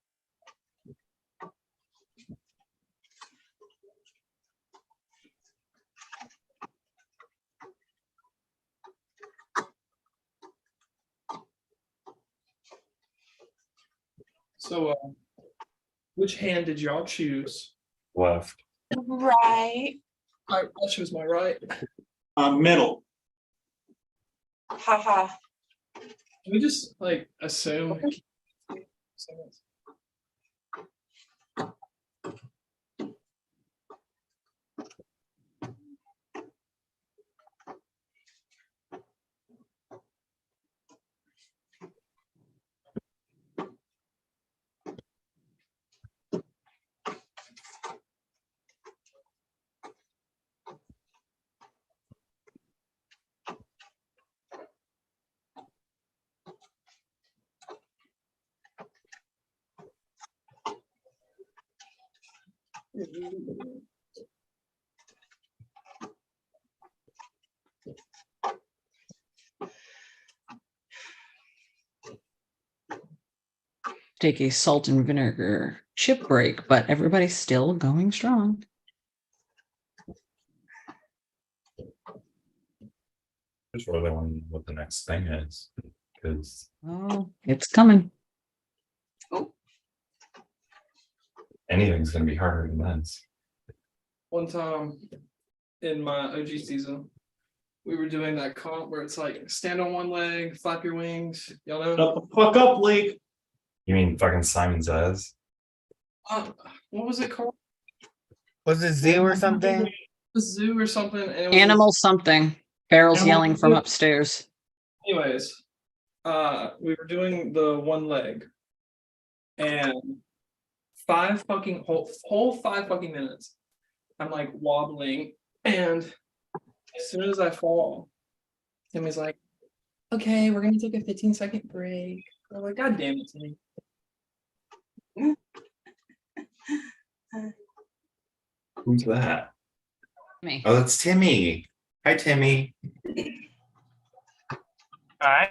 So which hand did y'all choose? Left. Right. I chose my right. Middle. Haha. Can we just like assume? Take a salt and vinegar chip break, but everybody's still going strong. Just really wondering what the next thing is, because Oh, it's coming. anything's gonna be harder than this. One time in my OG season, we were doing that comp where it's like stand on one leg, flap your wings. Y'all know? Shut the fuck up, Blake. You mean fucking Simon Says? What was it called? Was it zoo or something? The zoo or something. And it was Animal something. Farrell's Animal yelling from something. upstairs. Anyways, we were doing the one leg, and whole 5 fucking minutes, I'm like wobbling, and as soon as I fall, Timmy's like, "Okay, we're gonna take a 15-second break." I'm like, "God damn it, Timmy!" Who's that? Me. Oh, that's Timmy. Hi, Timmy. Hi.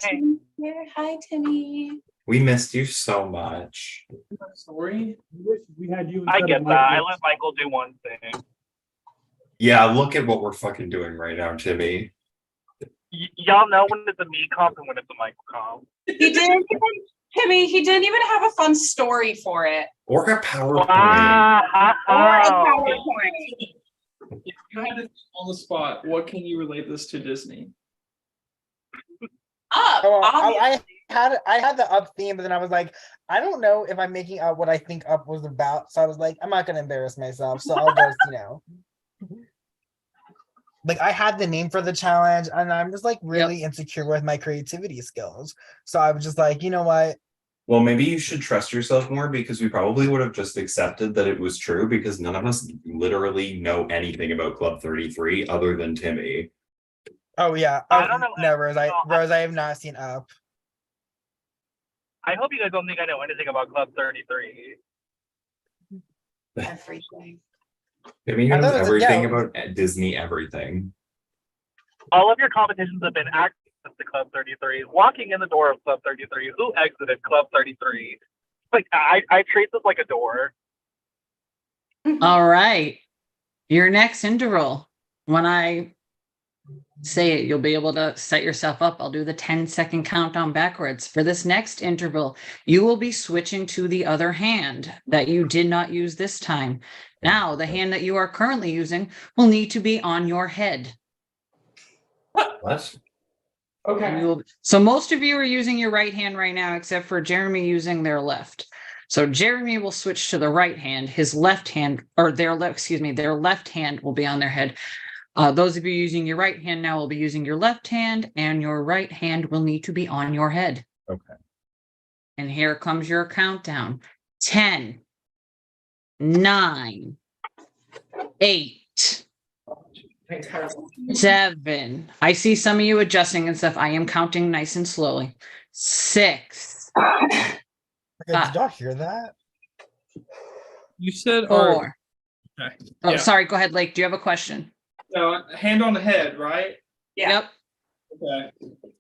Hi, Timmy. We missed you so much. Sorry. We had you. I get that. I let Michael do one thing. Yeah, look at what we're fucking doing right now, Timmy. Y'all know when it's a me comp and when it's a Michael comp. He didn't even, Timmy, he didn't even have a fun story for it. Or a PowerPoint. Or a PowerPoint. If you had to on the spot, what can you relate this to Disney? Up. I had the Up theme, but then I was like, I don't know if I'm making up what I think Up was about. So I was like, I'm not gonna embarrass myself. So I'll just, like I had the name for the challenge, and I'm just like really insecure with my creativity skills. So I was just like, you know what? Well, maybe you should trust yourself more because we probably would have just accepted that it was true because none of us literally know anything about Club 33 other than Timmy. Oh yeah. I don't know. No, Rose, I have not seen Up. I hope you guys don't think I know anything about Club 33. Everything. Timmy I knows thought it was- everything yeah. about Disney everything. All of your competitions have been access to Club 33. Walking in the door of Club 33. Who exited Club 33? Like I treat this like a door. All right. Your next interval. When I say it, you'll be able to set yourself up. I'll do the 10-second countdown backwards. For this next interval, you will be switching to the other hand that you did not use this time. Now, the hand that you are currently using will need to be on your head. What? Okay. So most of you are using your right hand right now, except for Jeremy using their left. So Jeremy will switch to the right hand. His left hand, or their left hand will be on their head. Those of you using your right hand now will be using your left hand, and your right hand will need to be on your head. Okay. And here comes your countdown. 10, 9, 8, 7. I see some of you adjusting and stuff. I am counting nice and slowly. 6. Okay, did y'all hear that? You said 4. Okay. Oh, Yeah. sorry. Go ahead, Lake. Do you have a question? So hand on the head, right? Yep. Okay.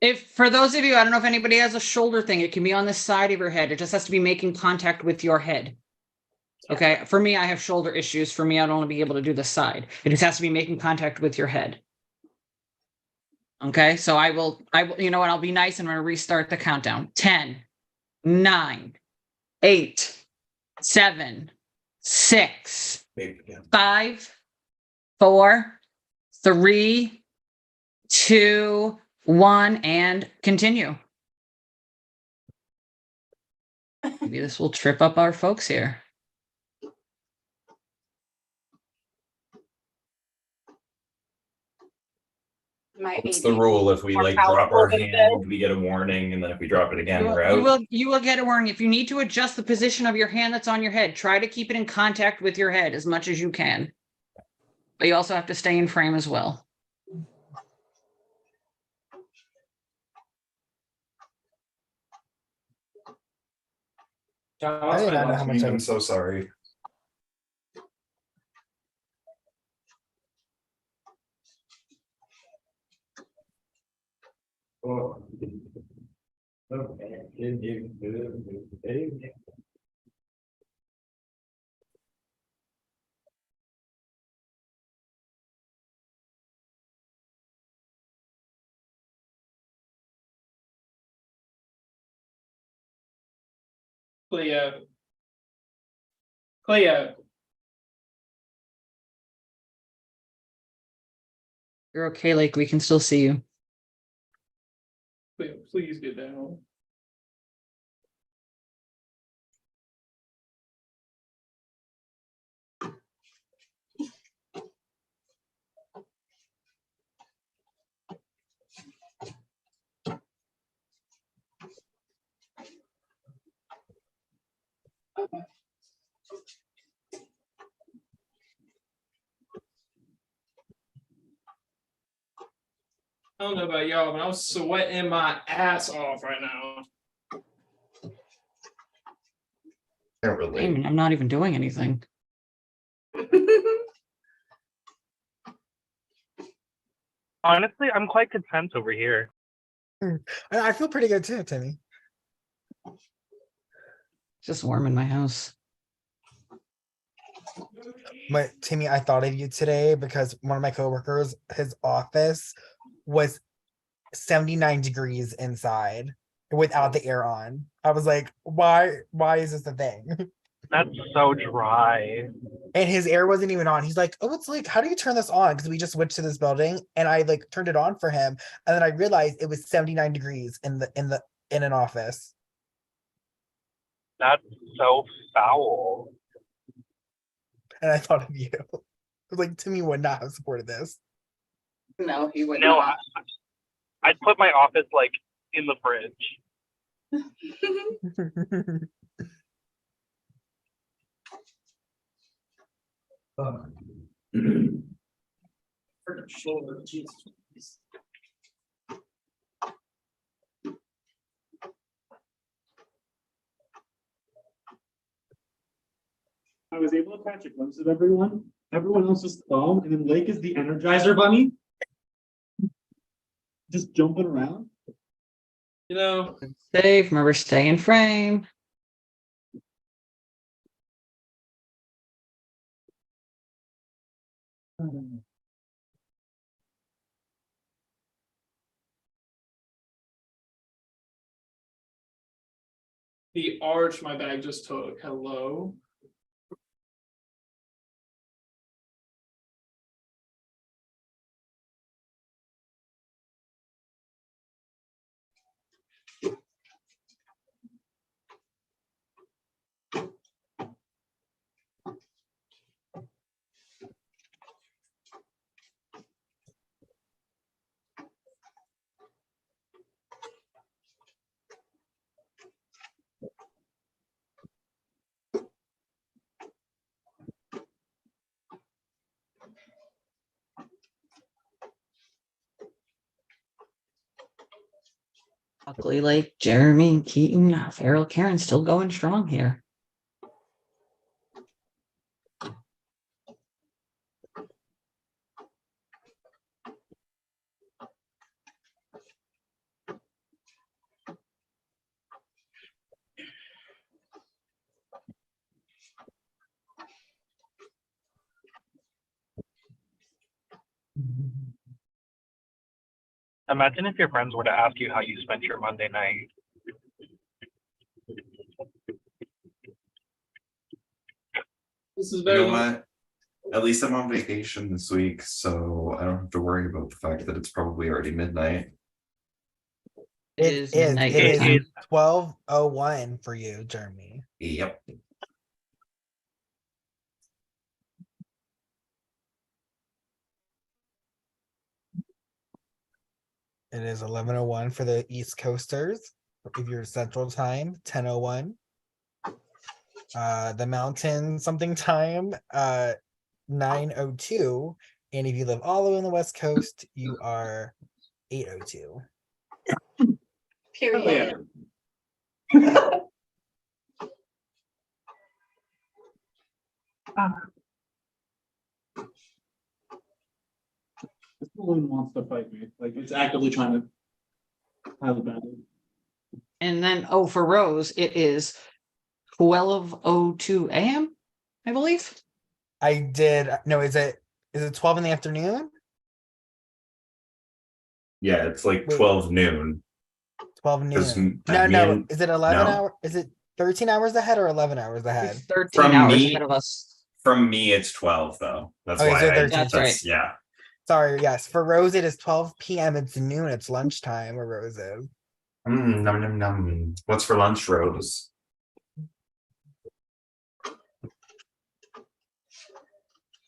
If for those of you, I don't know if anybody has a shoulder thing, it can be on the side of your head. It just has to be making contact with your head. Okay. For me, I have shoulder issues. For me, I'd only be able to do the side. It just has to be making contact with your head. Okay. So I will, you know what? I'll be nice and I'm going to restart the countdown. 10, 9, 8, 7, 6, 5, 4, 3, 2, 1, and continue. Maybe this will trip up our folks here. What's the rule? If we like drop our hand, we get a warning, and then if we drop it again, we're out. You will get a warning. If you need to adjust the position of your hand that's on your head, try to keep it in contact with your head as much as you can. But you also have to stay in frame as well. I did not know how much I'm so sorry. Oh. Cleo. You're okay, Lake. We can still see you. Please get down. I don't know about y'all, but I'm sweating my ass off right now. I'm not even doing anything. Honestly, I'm quite content over here. I feel pretty good too, Timmy. It's just warm in my house. But Timmy, I thought of you today because one of my coworkers, his office was 79 degrees inside without the air on. I was like, why is this a thing? That's so dry. And his air wasn't even on. He's like, oh, it's like, how do you turn this on? Because we just switched to this building and I like turned it on for him. And then I realized it was 79 degrees in an office. That's so foul. And I thought of you. I was like, Timmy would not have supported this. No, he would No, not. I'd put my office like in the fridge. I was able to catch a glimpse of everyone. Everyone else is calm, and then Lake is the Energizer Bunny. Just jumping around. You know, Safe, remember, stay in frame. the arch my bag just took. Hello. Buckley Lake, Jeremy, Keaton, Farrell, Karen still going strong here. Imagine if your friends were to ask you how you spent your Monday night. This is You very know what? At least I'm on vacation this week, so I don't have to worry about the fact that it's probably already midnight. It is. midnight It your is time. 12:01 for you, Jeremy. Yep. It is 11:01 for the East Coasters. If you're Central Time, 10:01. The Mountain something time, 9:02. And if you live all the way on the West Coast, you are 8:02. Period. This balloon wants to fight me. Like it's actively trying to have a battle. And then, for Rose, it is 12:02 a.m., I believe. I did. No, is it 12 in the afternoon? Yeah, it's like Wait. 12 noon. 12 'Cause noon. m- me No. and- Is it 11 no. hour? Is it 13 hours ahead or 11 hours ahead? 13 From hours me- ahead of us. From me, it's 12 though. That's Okay, why so I, 13. That's right. yeah. Sorry, yes. For Rose, it is 12 p.m. It's noon. It's lunchtime where Rose is. Num num num. What's for lunch, Rose?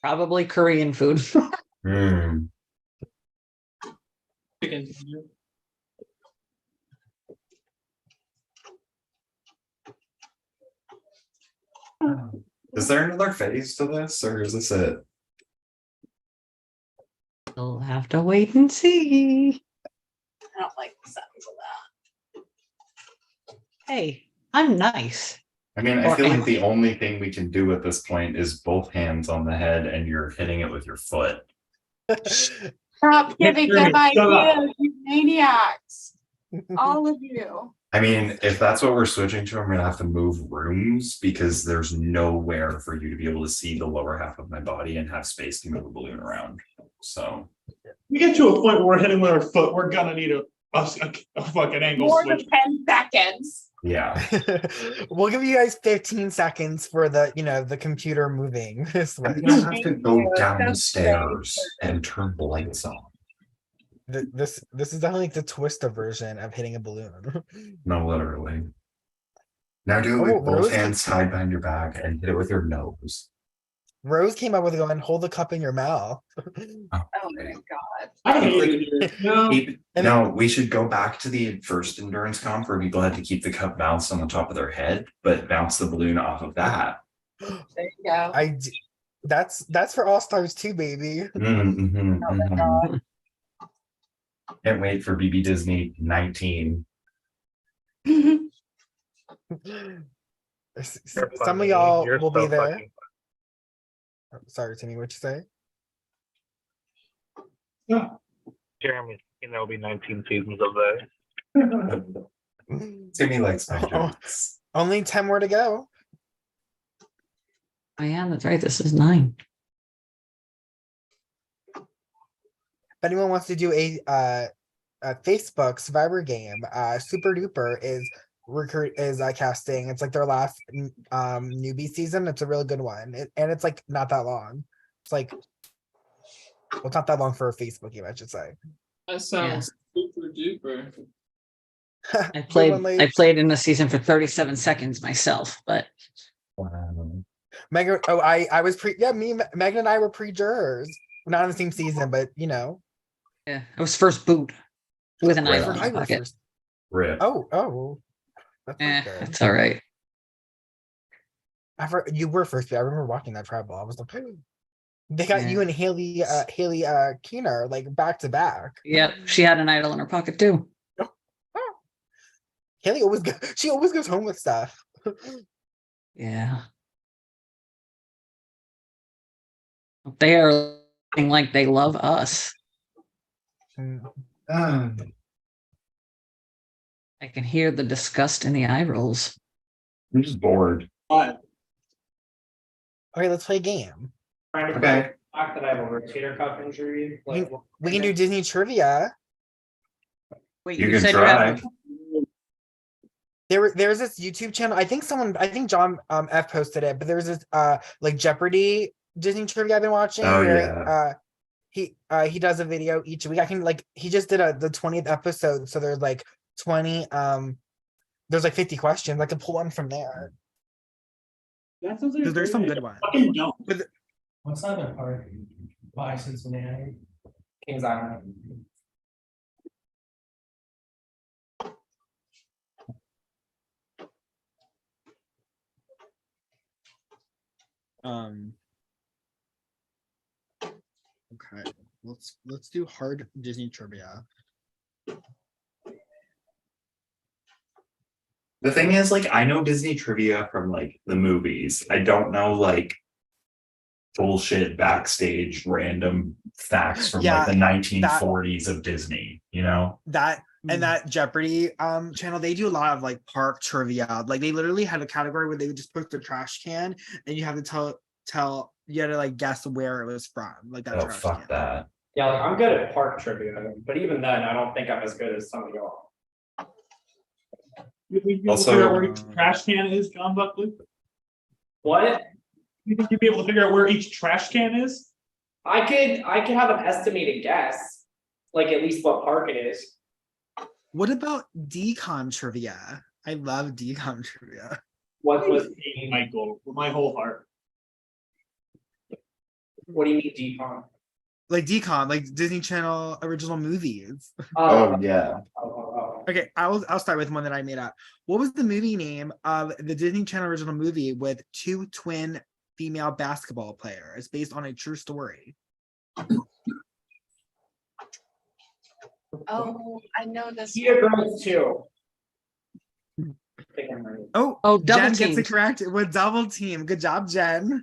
Probably Korean food. Mm. Is there another phase to this, or is this it? We'll have to wait and see. I don't like the sounds of that. Hey, I'm nice. I mean, I Or feel like angry. the only thing we can do at this point is both hands on the head and you're hitting it with your foot. Stop giving Jeremy, them shut up. ideas, you maniacs. All of you. I mean, if that's what we're switching to, I'm gonna have to move rooms because there's nowhere for you to be able to see the lower half of my body and have space to move a balloon around. So We get to a point where we're hitting with our foot, we're gonna need a fucking angle More switch. than 10 seconds. yeah. We'll give you guys 15 seconds for the, the computer moving this way. I'm gonna have to go downstairs and turn the lights on. This is definitely like the Twister version of hitting a balloon. No, literally. Now do it Oh, with both Rose hands tied behind your back and hit it with your nose. Rose came up with going, hold the cup in your mouth. Oh my god. I hate it. No. No, we should go back to the first endurance comp where people had to keep the cup bounced on the top of their head, but bounce the balloon off of that. There you go. That's for All Stars too, baby. Can't wait for BB Disney 19. Some of y'all will be there. Oh, sorry, Timmy, what'd you say? Jeremy, there'll be 19 seasons of that. Timmy likes my jokes. Only 10 more to go. Oh yeah, that's right. This is 9. If anyone wants to do a Facebook Survivor game, Super Duper is casting. It's like their last newbie season. It's a really good one, and it's like not that long. It's like, well, it's not that long for a Facebook game, I should say. That sounds super duper. I played in the season for 37 seconds myself, but Megan. Oh, I was Megan and I were pre-jurors. We're not in the same season, but yeah, I was first boot with an idol in my pocket. Rip. Oh. That's all right. You were first. I remember watching that travel. I was like, they got you and Haley Keener like back to back. Yep, she had an idol in her pocket too. Haley always goes home with stuff. Yeah. They are like they love us. I can hear the disgust in the eye rolls. I'm just bored. Okay, let's play a game. Okay. Fact that I have a rotator cuff injury. Like, We can do Disney trivia. Wait, you can try. There's this YouTube channel. I think John F posted it, but there's this like Jeopardy Disney trivia I've been watching. Oh, where, he does a video each week. I can he just did the 20th episode, so there's like 20 there's like 50 questions. I can pull one from there. There's some good ones. What's that other part by Cincinnati? Kings Island. Okay, let's do hard Disney trivia. The thing is, like, I know Disney trivia from like the movies. I don't know like bullshit backstage random facts from like the 1940s of Disney, That and that Jeopardy channel, they do a lot of like park trivia. Like they literally had a category where they would just put the trash can and you have to tell you had to like guess where it was from. Like that trash can. That. Yeah, like I'm good at park trivia, but even then, I don't think I'm as good as some of y'all. You think you'll Also- figure out where each trash can is, John Buckley? What? You think you'd be able to figure out where each trash can is? I could have an estimated guess, like at least what park it is. What about decon trivia? I love decon trivia. What was Michael with my whole heart? What do you mean decon? Like decon, like Disney Channel original movies. Oh yeah. Okay, I'll start with one that I made up. What was the movie name of the Disney Channel original movie with 2 twin female basketball players based on a true story? Oh, I know this. Cheetah girls too. Oh, Oh, double Jen gets teamed. it correct with double team. Good job, Jen.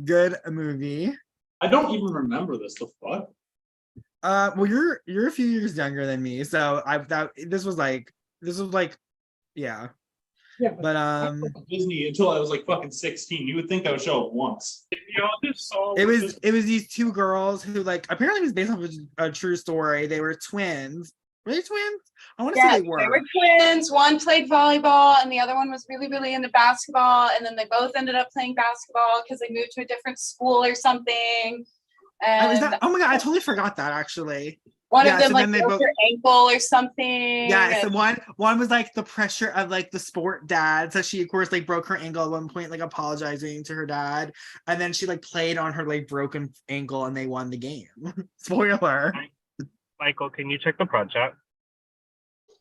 Good movie. I don't even remember this. The fuck? Well, you're a few years younger than me, so I thought this was like, yeah. Yeah, But Disney until I was like fucking 16. You would think I would show up once. it was these two girls who, like, apparently it was based off of a true story. They were twins. Were they twins? I want to say Yeah, they were. they were twins. One played volleyball, and the other one was really, really into basketball. And then they both ended up playing basketball because they moved to a different school or something. And Oh my god, I totally forgot that actually. one Yeah, of them so like then they broke both- their ankle or something. Yeah, so and- one was like the pressure of like the sport dad. So she of course like broke her ankle at one point, like apologizing to her dad. And then she like played on her like broken ankle and they won the game. Spoiler. Michael, can you check the project?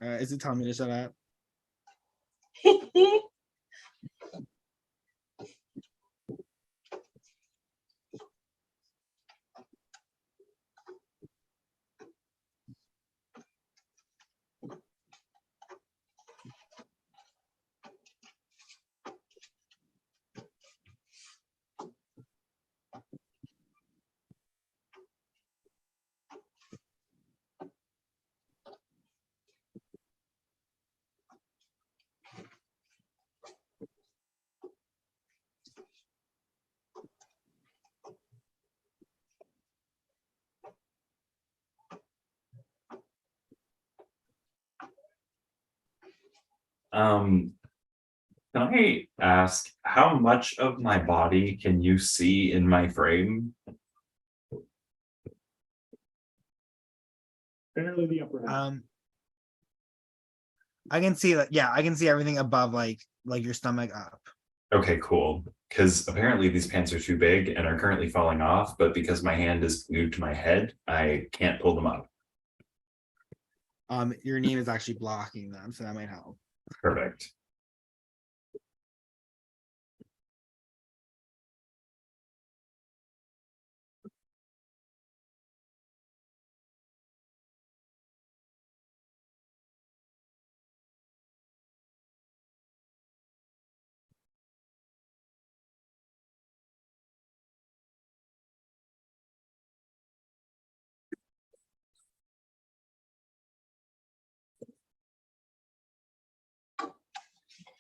Is it telling me to shut up? Can I ask how much of my body can you see in my frame? Barely the upper half. I can see that. Yeah, I can see everything above like your stomach up. Okay, cool. Because apparently these pants are too big and are currently falling off, but because my hand is glued to my head, I can't pull them up. Your name is actually blocking them, so that might help. Perfect.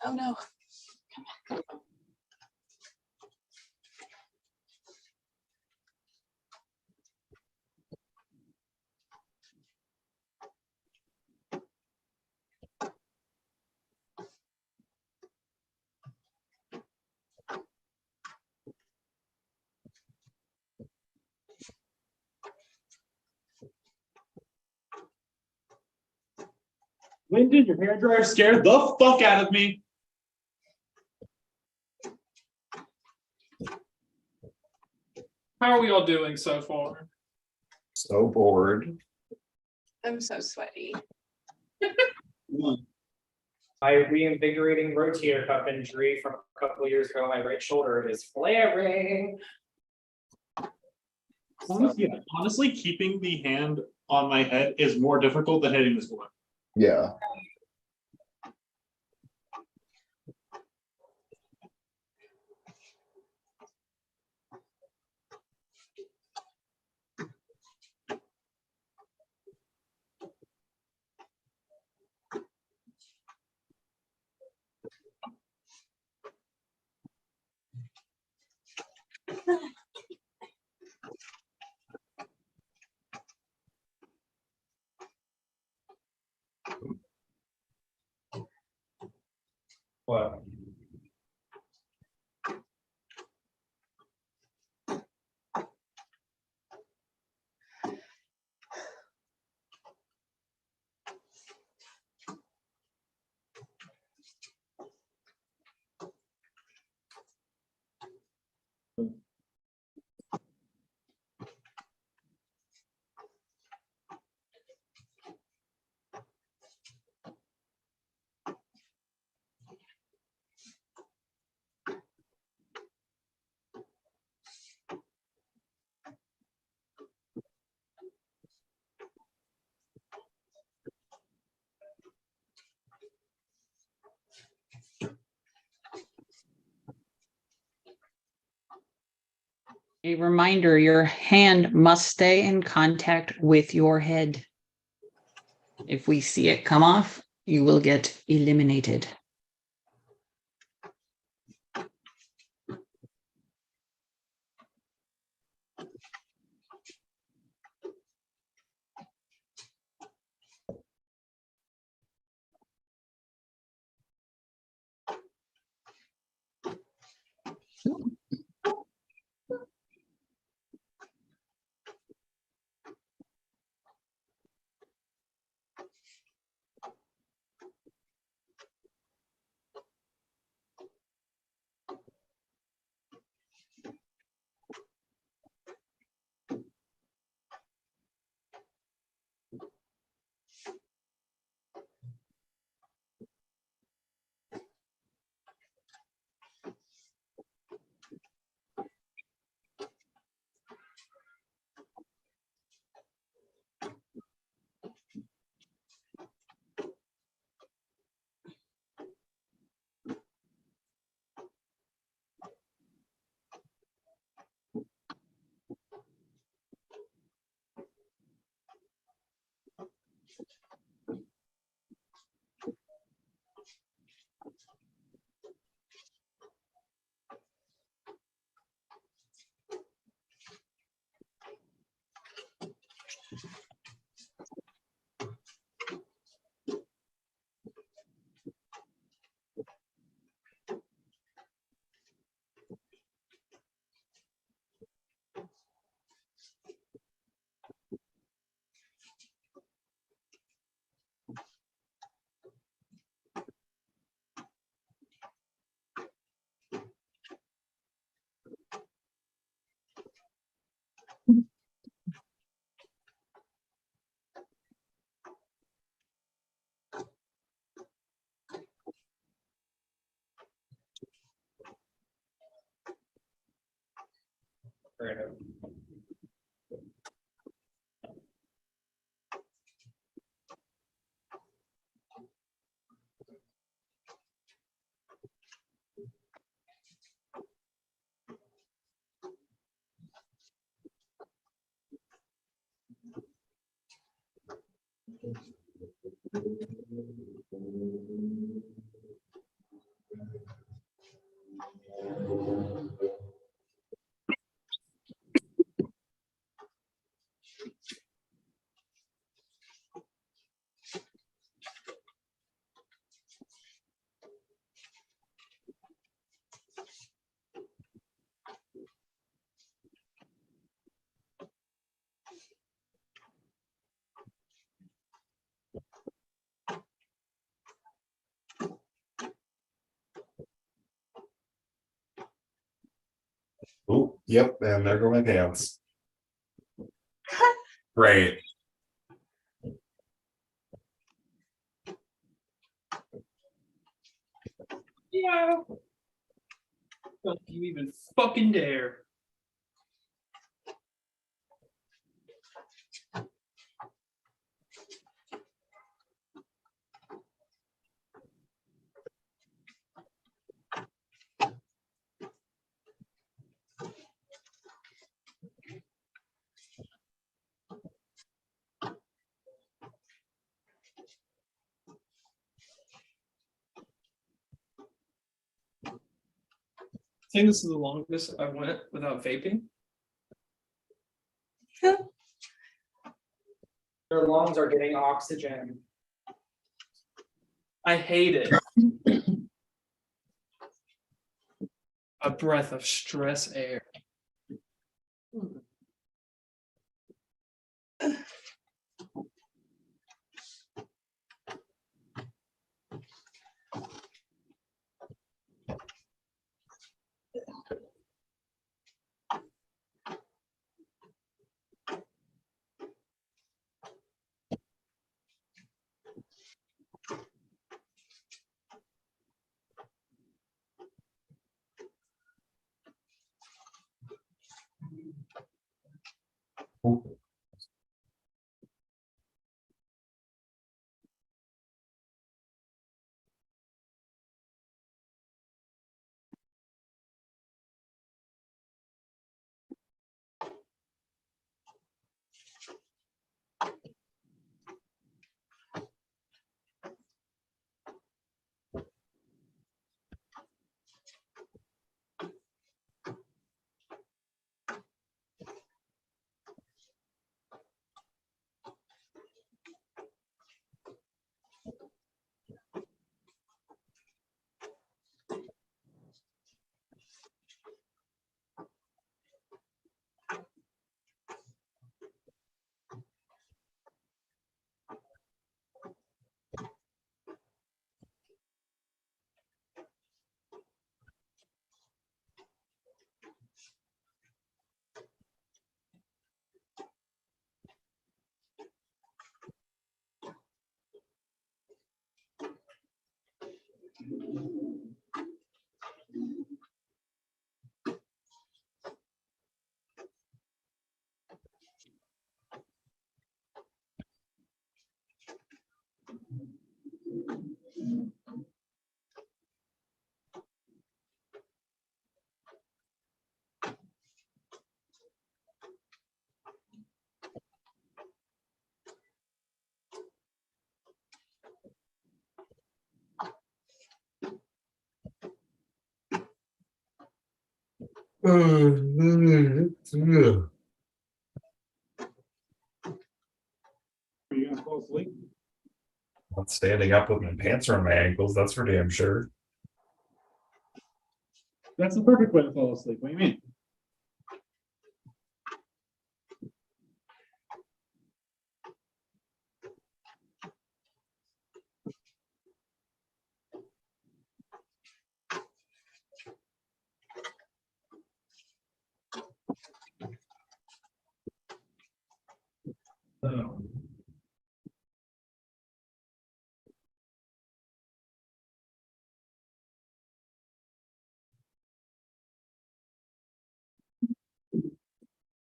Oh no. Lyndon, your hairdryer scared the fuck out of me. How are we all doing so far? So bored. I'm so sweaty. My reinvigorating rotator cuff injury from a couple of years ago, my right shoulder is flaring. Honestly, keeping the hand on my head is more difficult than hitting this one. Yeah. A reminder, your hand must stay in contact with your head. If we see it come off, you will get eliminated. Oh, yep, and there go my pants. Right. Yeah. Don't you even fucking dare. I think this is the longest I went without vaping. Their lungs are getting oxygen. I hate it. A breath of stress air. Are you gonna fall asleep? Not standing up with my pants around my ankles, that's for damn sure. That's the perfect way to fall asleep. What do you mean?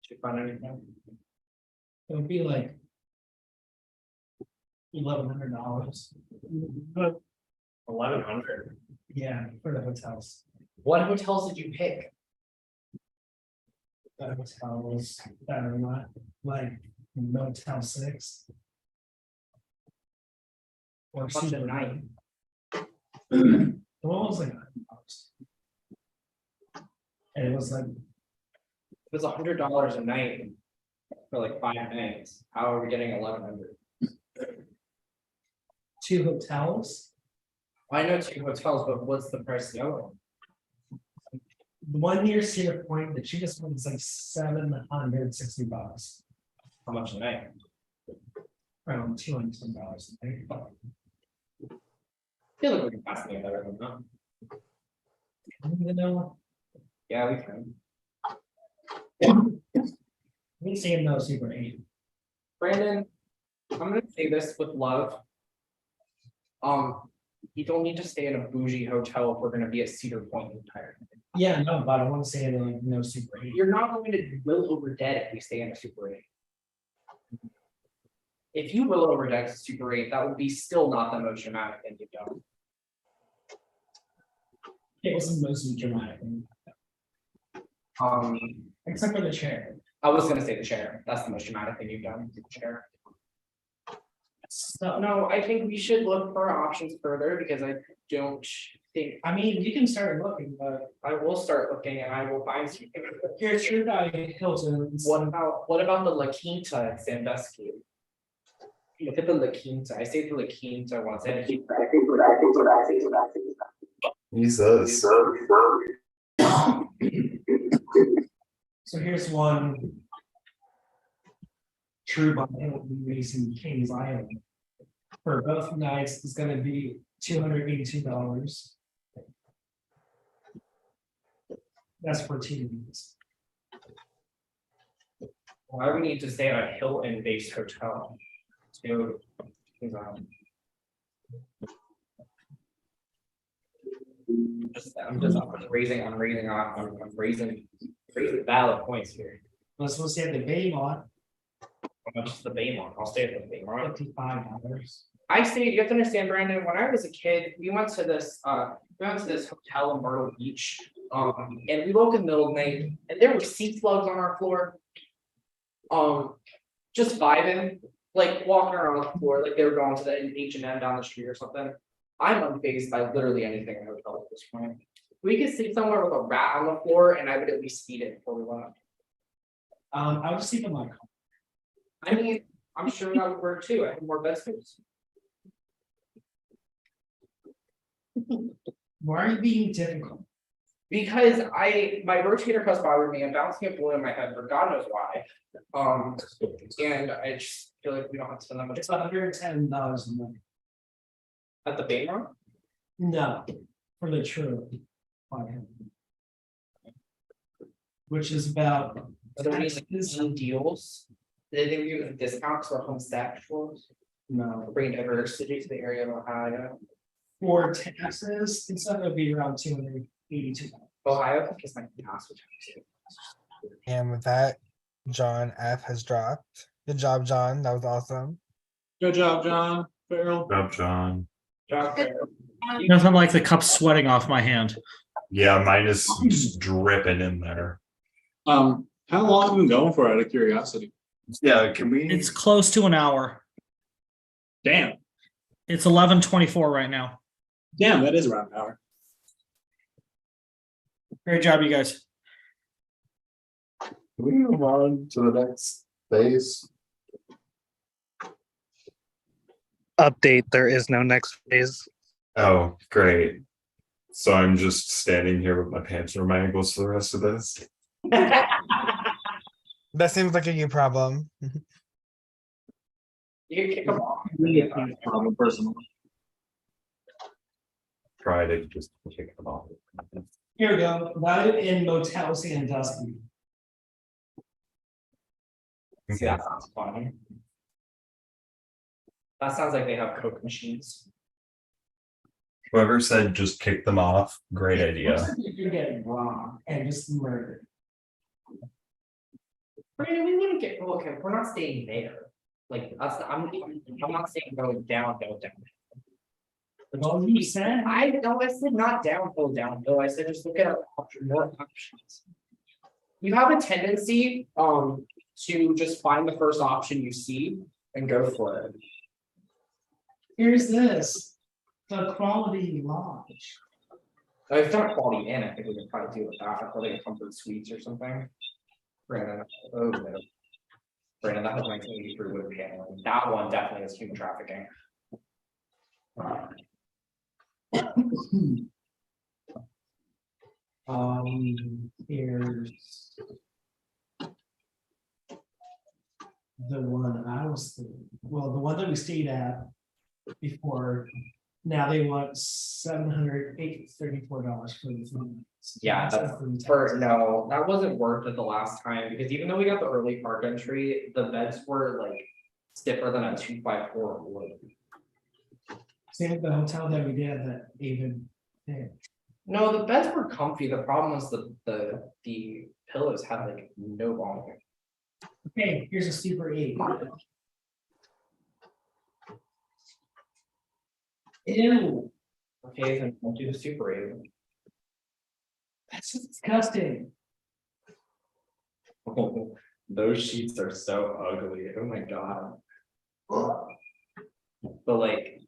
Did you find anything? It would be like $1,100. $1,100. Yeah, for the hotels. What hotels did you pick? The hotels that are not like Motel 6. Or How much a Super night? The one was like $100. And it was like It was $100 a night for like 5 nights. How are we getting 1,100? 2 hotels. I know 2 hotels, but what's the price of the other one? The one near Cedar Point, the cheapest one was like $760. How much a night? Around $200 a night. I feel like we can possibly get better than that. I don't even know. Yeah, we can. We say no Super 8. Brandon, I'm gonna say this with love. You don't need to stay in a bougie hotel if we're gonna be at Cedar Point the entire night. Yeah, no, but I want to say like no Super 8. You're not going to will over dead if we stay in a Super 8. If you will over dead to Super 8, that would be still not the most dramatic thing you've done. It was the most dramatic thing. Except for the chair. I was gonna say the chair. That's the most dramatic thing you've done. The chair. So, no, I think we should look for options further because I don't think. I mean, you can start looking, but I will start looking and I will find something. here's your guy Hilton. What about the La Quinta at Sandusky? Look at the La Quinta. I stayed at the La Quinta once. Jesus. So here's one. True by Racing Kings Island. For both nights, it's gonna be $282. That's for 2 weeks. Why we need to stay at a Hilton-based hotel? To, I'm raising valid points here. Let's go stay at the Baymont. How much is the Baymont? I'll stay at the Baymont. $55. I stayed, you have to understand, Brandon, when I was a kid, we went to this hotel in Myrtle Beach. And we woke in the middle of the night and there were sea slugs on our floor. Just vibing, like walking around the floor, like they were going to the H&M down the street or something. I'm unfazed by literally anything in a hotel at this point. We could sleep somewhere with a rat on the floor and I would at least feed it before we went up. I would sleep in my car. I mean, I'm sure that would work too. I have more bed space. Why are you being difficult? Because my rotator cuff bothered me. I'm bouncing a balloon in my head for God knows why. And I just feel like we don't have to spend that much. It's $110 a month. At the Baymont? No, for the true. Which is about. Are there any deals? Did they give you a discount for home staff floors? No. Bring diversity to the area of Ohio. For taxes, it's gonna be around $282. Ohio, because my tax would have to. And with that, John F has dropped. Good job, John. That was awesome. Good job, John. Farrell. Good job, John. Nothing like the cup sweating off my hand. Yeah, mine is just dripping in there. How long have you been going for out of curiosity? Yeah, can we? It's close to an hour. Damn. It's 11:24 right now. Damn, that is around an hour. Great job, you guys. Can we move on to the next phase? Update, there is no next phase. Oh, great. So I'm just standing here with my pants around my ankles for the rest of this. That seems like a you problem. You can kick them off. Problem personally. Try to just kick them off. Here we go. Live in Motel Sandusky. See, that sounds fun. That sounds like they have Coke machines. Whoever said just kick them off, great idea. You're getting wrong and just murdered. Brandon, we wouldn't get, okay, we're not staying there. Like, I'm not saying going downhill. Well, you said. I said not downhill. I said just look at more options. You have a tendency to just find the first option you see and go for it. Here's this, the Quality Lodge. If it's not Quality Inn, I think we can probably deal with that, or like a Comfort Suites or something. Brandon, oh no. Brandon, that was 1983 wood paneling. That one definitely is human trafficking. Here's the one I was thinking, well, the one that we stayed at before, now they want $734 for the food. Yeah, no, that wasn't worth it the last time, because even though we got the early park entry, the beds were like stiffer than a 2x4 wood. Same with the hotel that we did that even. No, the beds were comfy. The problem was the pillows had like no volume. Okay, here's a Super 8. Ew. Okay, then we'll do the Super 8. That's disgusting. Oh, those sheets are so ugly. Oh my god. But like,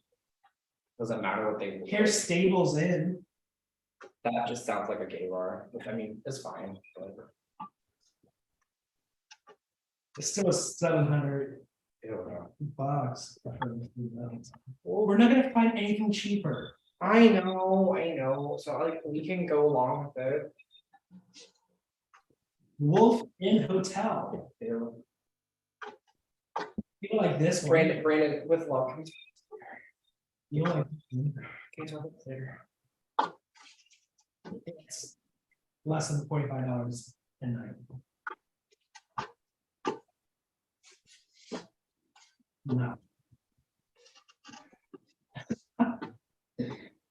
doesn't matter what they. Here's Stables Inn. That just sounds like a gay bar, which I mean, it's fine. Whatever. It's still $700. Ew. Bucks. We're not gonna find anything cheaper. I know. So like we can go along with it. Wolf Inn Hotel. Ew. You like this one? Brandon, with love. You like Can you talk about this later? it's less than $45 a night. No.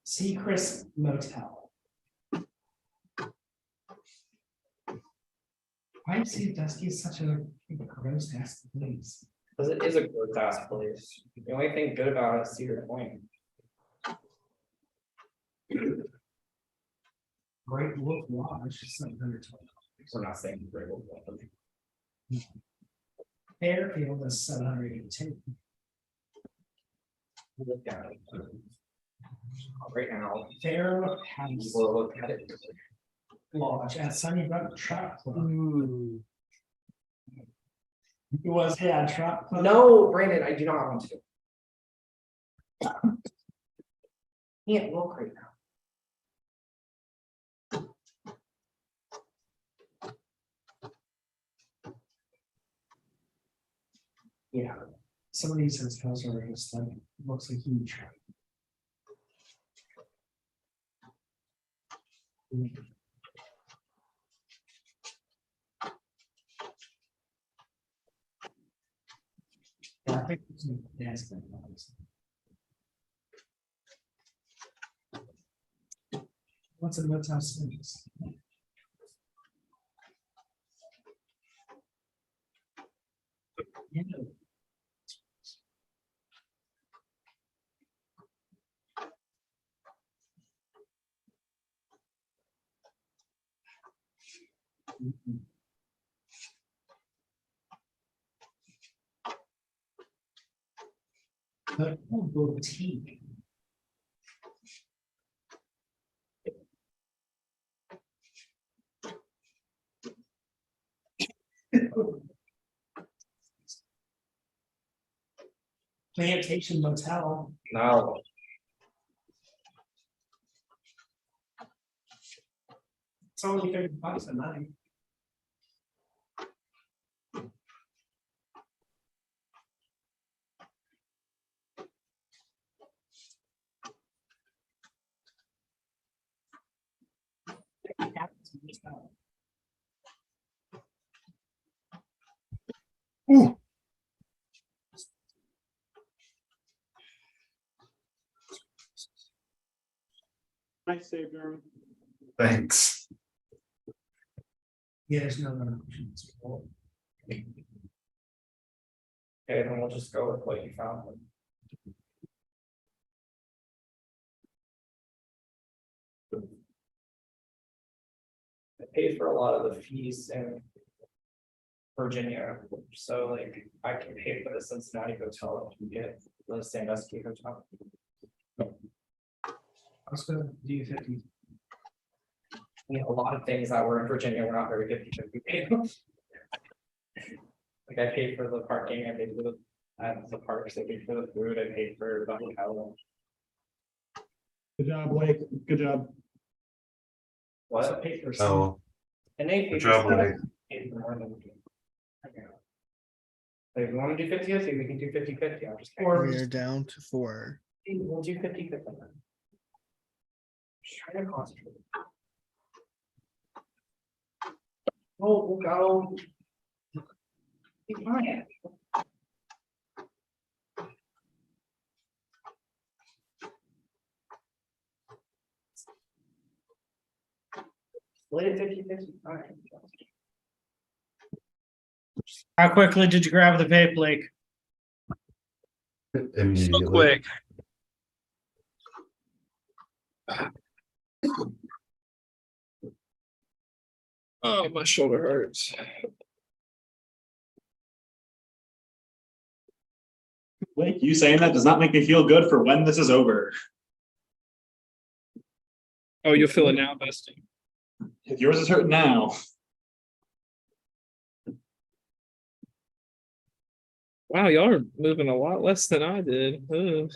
Seacrest Motel. Why is Sandusky such a gross ass place? Because it is a gross ass place. The only thing good about it is Cedar Point. Great Wolf Lodge, $720. We're not saying Great Wolf Lodge. Fairfield is $782. Look at it. Right now. Fair House We'll look at it. Lodge at Sunnybrook Truck Club. It was Truck Club. No, Brandon, I do not want to. Can't look right now. Yeah, some of these hotels are just like, looks like huge. Yeah, I think it's nasty. What's a motel six? Yeah. But boutique. Plantation Motel. No. It's only $30 a night. Ooh. Nice save, Jeremy. Thanks. Yeah, there's no options. Okay, then we'll just go with what you found. I paid for a lot of the fees in Virginia, so like I can pay for the Cincinnati hotel if you get the Sandusky hotel. I was gonna do 50. You know, a lot of things that were in Virginia were not very good because we paid. Like I paid for the parking, I paid for the at the parks, I paid for the food, I paid for the hotel. Good job, Blake. Good job. What? Paid for Oh, And they good paid job, for Blake. paid for more than we do. Like, if you want to do 50, I think we can do 50-50. I'm just kidding. We're down to 4. We'll do 50-50 then. Just trying to concentrate. Oh, we'll go. Be fine. Split it 50-50. All right. How quickly did you grab the vape, Blake? Immediately. So quick. Oh, my shoulder hurts. Blake, you saying that does not make me feel good for when this is over. Oh, you'll feel it now, bestie. If yours is hurting now. Wow, y'all are moving a lot less than I did. Ugh.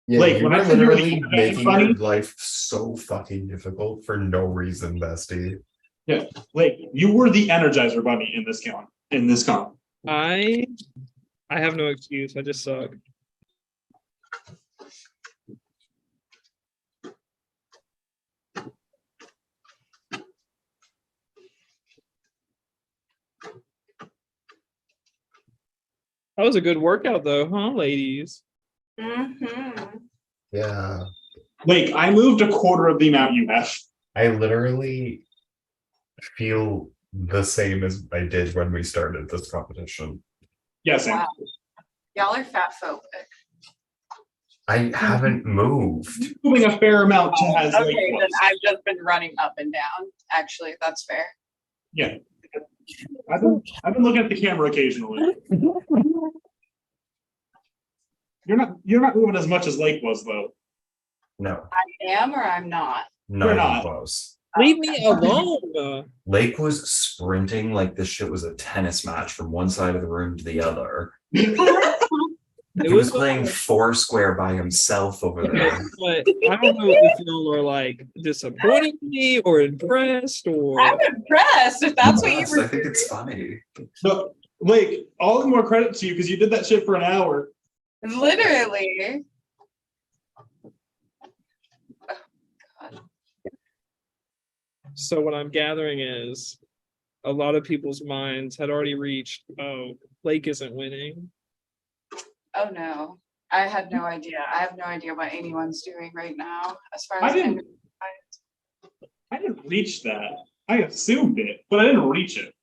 Yeah, Blake, you when were I said you were literally being making funny- your life so fucking difficult for no reason, bestie. Yeah, Blake, you were the Energizer Bunny in this count. In this comp. I have no excuse. I just suck. That was a good workout though, huh, ladies? Mm-hmm. Yeah. Blake, I moved a quarter of the amount you have. I literally feel the same as I did when we started this competition. Yes, Wow. Y'all are fat phobic. I haven't moved. Moving a fair amount to has Okay, Blake then was. I've just been running up and down. Actually, that's fair. Yeah. I've been looking at the camera occasionally. You're not moving as much as Lake was though. No, I am or I'm not. not You're even not. close. Leave me alone. Lake was sprinting like this shit was a tennis match from one side of the room to the other. It He was was playing Foursquare by himself over there. but I don't know if y'all are like disappointed in me or impressed or I'm impressed if that's what you Yes, were I think doing. it's funny. But Lake, all the more credit to you because you did that shit for an hour. Literally. so what I'm gathering is a lot of people's minds had already reached, oh, Lake isn't winning. Oh no. I had no idea. I have no idea what anyone's doing right now as far I as didn't reach that. I assumed it, but I didn't reach it.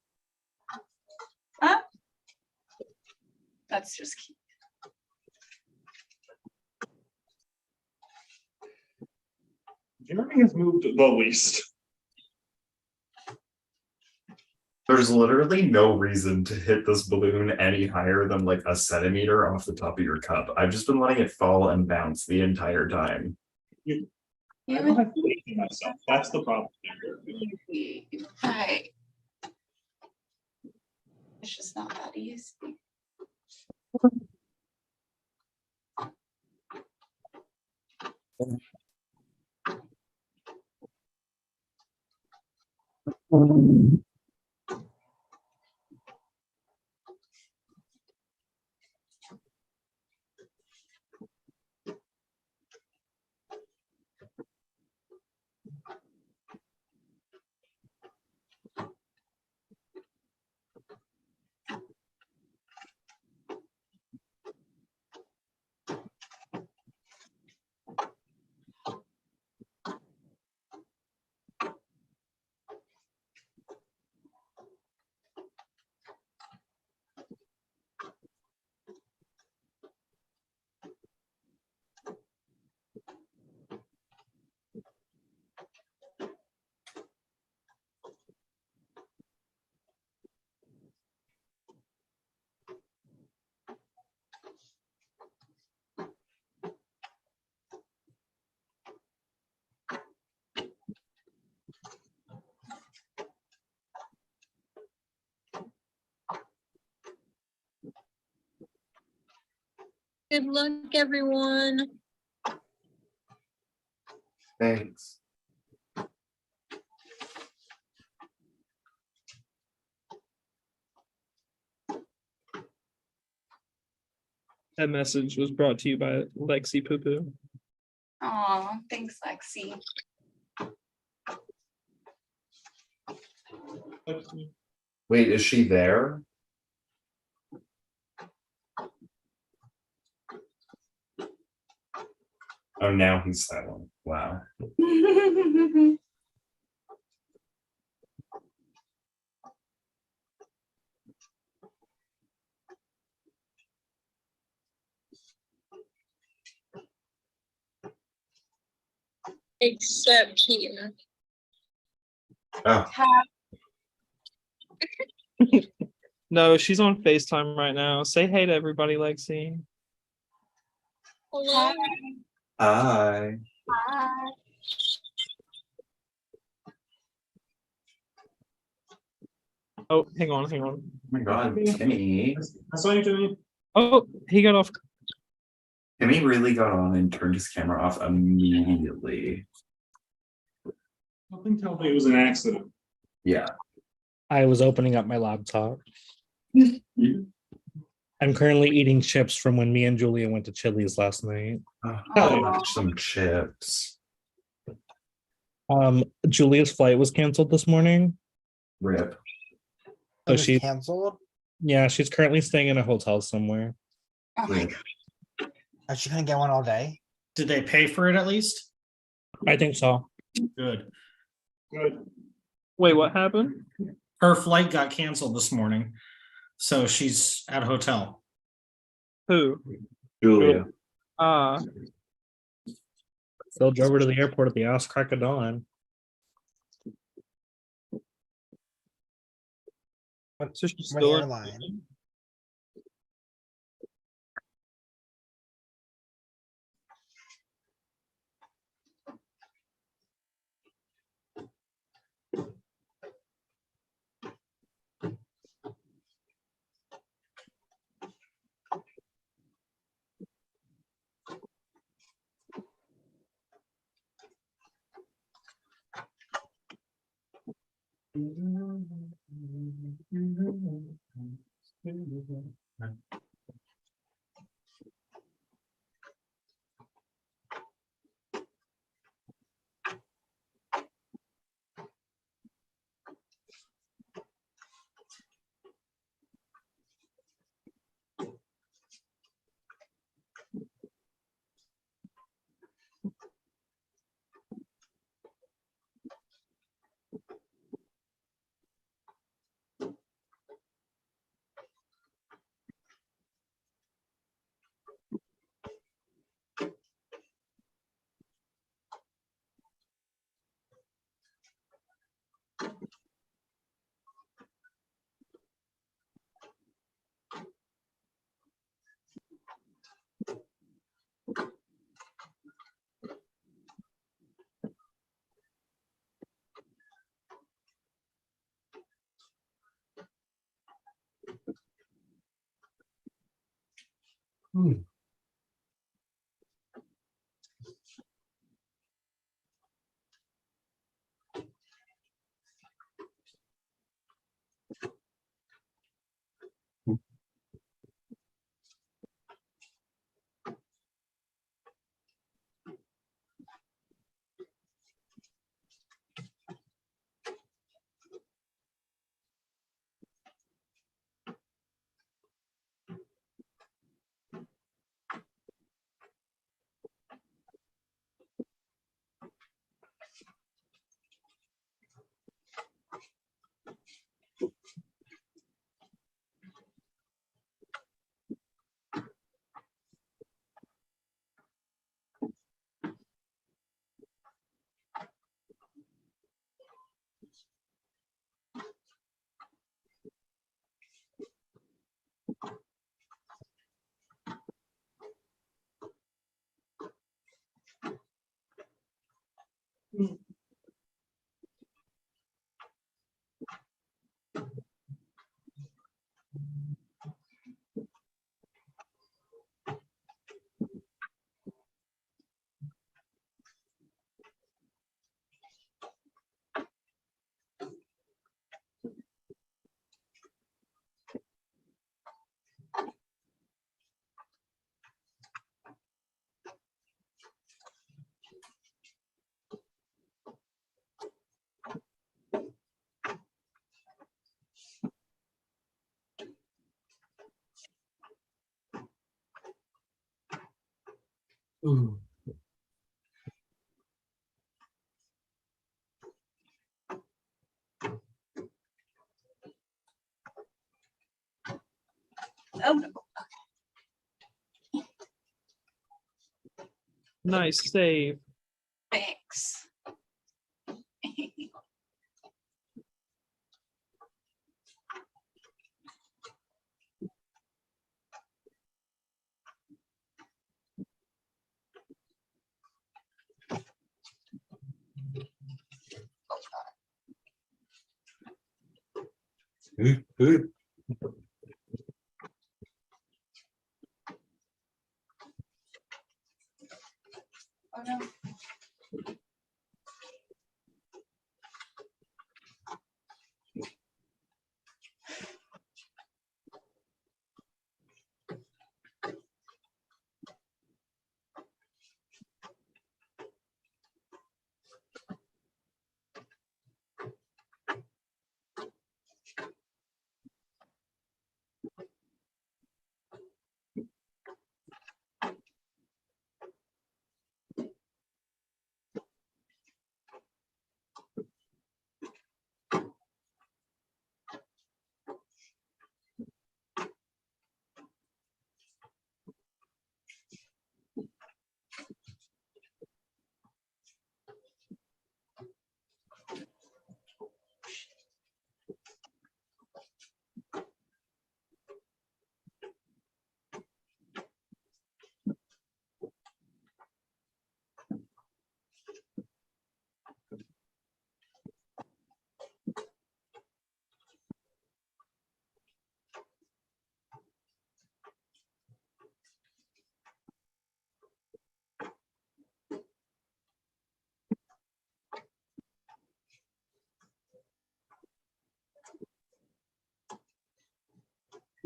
Huh? That's just cute. Jeremy has moved the least. There's literally no reason to hit this balloon any higher than like a centimeter off the top of your cup. I've just been letting it fall and bounce the entire time. I don't have faith in myself. That's the problem. Right. It's just not that easy. Good luck, everyone. Thanks. That message was brought to you by Lexi Poo Poo. Aw, thanks, Lexi. Wait, is she there? Oh, now he's silent. Wow. Except here. Oh. No, she's on FaceTime right now. Say hey to everybody, Lexi. Hello. Hi. Oh, hang on. Oh my god, Timmy. I saw you, Jimmy. Oh, he got off. Timmy really got on and turned his camera off immediately. Something tells me it was an accident. Yeah. I was opening up my laptop. I'm currently eating chips from when me and Julia went to Chili's last night. Oh, some chips. Julia's flight was canceled this morning. Rip. So was she canceled? Yeah, she's currently staying in a hotel somewhere. Rip. Is she gonna get one all day? Did they pay for it at least? I think so. Good. Good. Wait, what happened? Her flight got canceled this morning, so she's at a hotel. Who? Julia. Still drove her to the airport at the ass crack of dawn. So she's What still in- airline? Ooh. Oh no. Nice save. Thanks.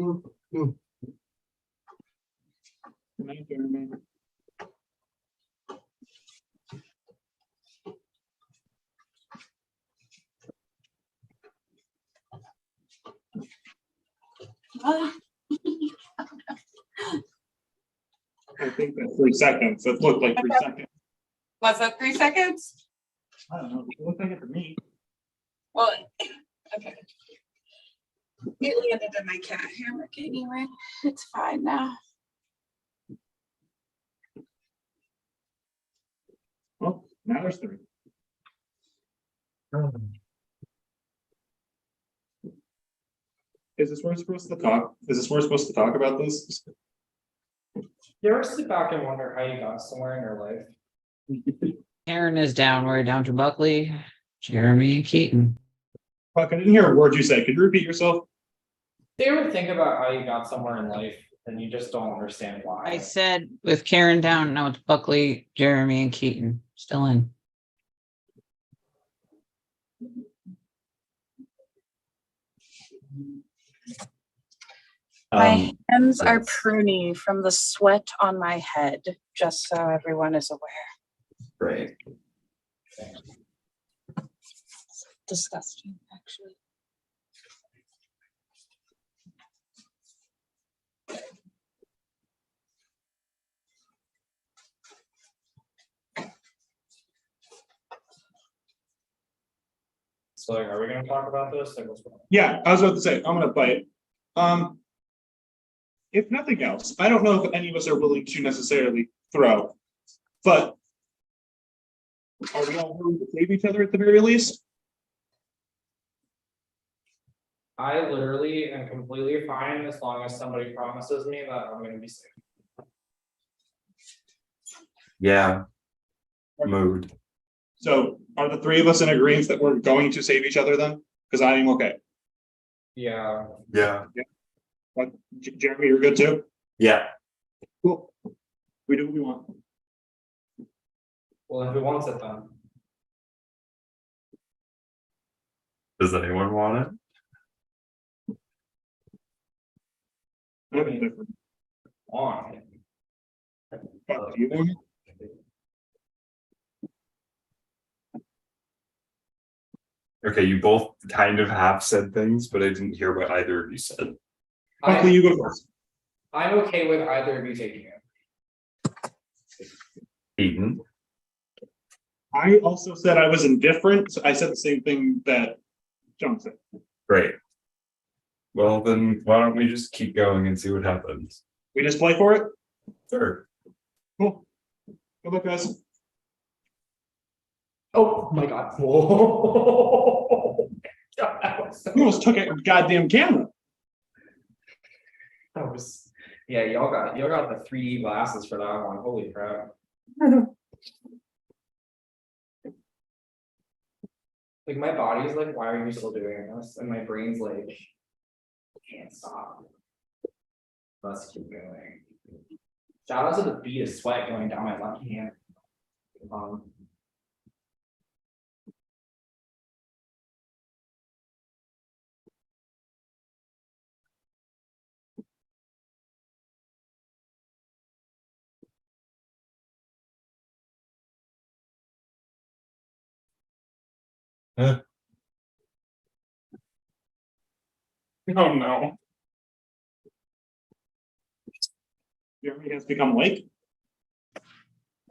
Oh no. Good night, Jeremy. I think that's 3 seconds. It looked like 3 seconds. Was that 3 seconds? I don't know. It looked like it for me. Well, okay. It landed in my cat hammock anyway. It's fine now. Well, now there's 3. Is this where we're supposed to talk? Is this where we're supposed to talk about this? You ever sit back and wonder how you got somewhere in your life? Karen is down. We're down to Buckley, Jeremy, and Keaton. Fuck, I didn't hear a word you said. Could you repeat yourself? Do you ever think about how you got somewhere in life and you just don't understand why? I said with Karen down, now it's Buckley, Jeremy, and Keaton still in. My hands are pruny from the sweat on my head, just so everyone is aware. Right. Disgusting, actually. So like, are we gonna talk about this? Like, what's going on? Yeah, I was about to say, I'm gonna bite. If nothing else, I don't know if any of us are willing to necessarily throw, but are we all willing to save each other at the very least? I literally am completely fine as long as somebody promises me that I'm gonna be safe. Yeah. Mood. So are the 3 of us in agreement that we're going to save each other then? Because I am okay. Yeah. Yeah. But Jeremy, you're good too? Yeah. Cool. We do what we want. Well, if who wants it then? Does anyone want it? I mean, On. do you want it? Okay, you both kind of have said things, but I didn't hear what either of you said. Buckley, you go first. I'm okay with either of you taking it. Eden. I also said I was indifferent. So I said the same thing that John said. Great. Well, then why don't we just keep going and see what happens? We just play for it? Sure. Cool. Good luck, guys. Oh my god. Whoa. You almost took a goddamn camera. That was, yeah, y'all got the 3D glasses for that one. Holy crap. Like my body's like, why are you still doing this? And my brain's like, can't stop. Let's keep going. Shout out to the bead of sweat going down my left hand. Huh? Oh no. Jeremy has become Lake.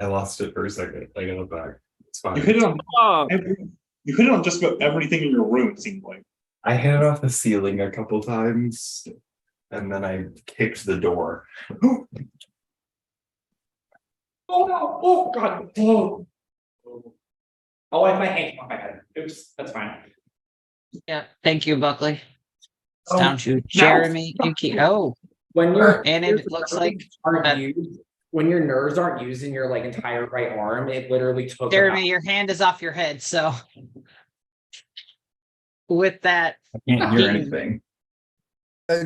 I lost it for a second. I got it back. It's fine. You hit it on you hit it on just about everything in your room, it seemed like. I hit it off the ceiling a couple times, and then I kicked the door. Oh no, oh god. Oh. I'll wipe my hands off my head. Oops, that's fine. Yeah, thank you, Buckley. It's Oh, down to now- Jeremy. When your and it looks like aren't used, when your nerves aren't used in your like entire right arm, it literally took Jeremy, your hand is off your head, so with that, I can't hear Keaton- anything.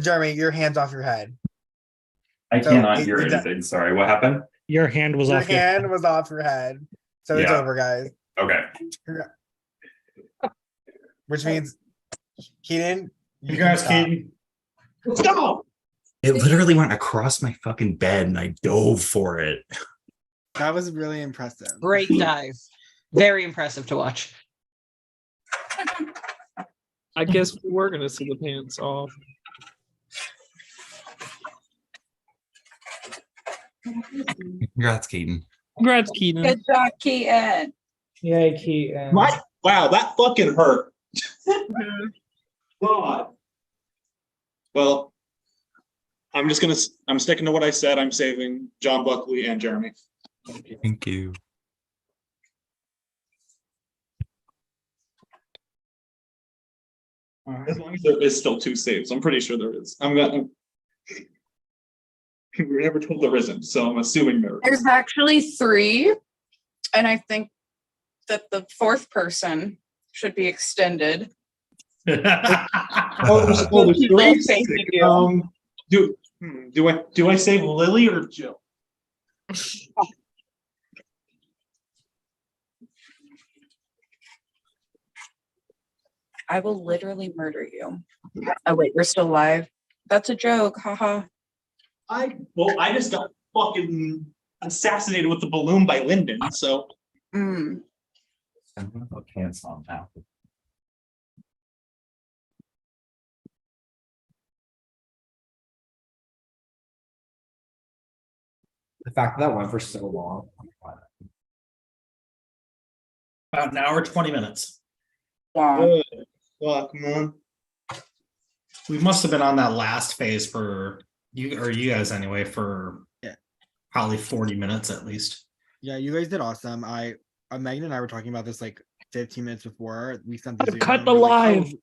Jeremy, your hand's off your head. I So cannot it- hear it- anything. Sorry, what happened? Your hand was Your off your hand was off your head. So it's Yeah. over, guys. Okay. Which means Keaton, You guys can stop. It literally went across my fucking bed and I dove for it. That was really impressive. great dive. Very impressive to watch. I guess we were gonna see the pants off. Congrats, Keaton. Congrats, Keaton. Good job, Keaton. Yay, Keaton. My, wow, that fucking hurt. God. Well, I'm sticking to what I said. I'm saving John Buckley and Jeremy. Thank you. As long as there is still 2 saves, I'm pretty sure there is. We were never told there isn't, so I'm assuming there is. There's actually 3, and I think that the 4th person should be extended. Do I save Lily or Jill? I will literally murder you. Oh wait, we're still live. That's a joke, haha. I just got fucking assassinated with the balloon by Lyndon, so. Mm. I'm gonna put pants on now. The fact that went for so long. About an hour, 20 minutes. Wow. Fuck, man. We must have been on that last phase for you guys anyway, for probably 40 minutes at least. Yeah, you guys did awesome. Megan and I were talking about this like 15 minutes before we sent the Zoom, Cut and the we were like, live. "Oh,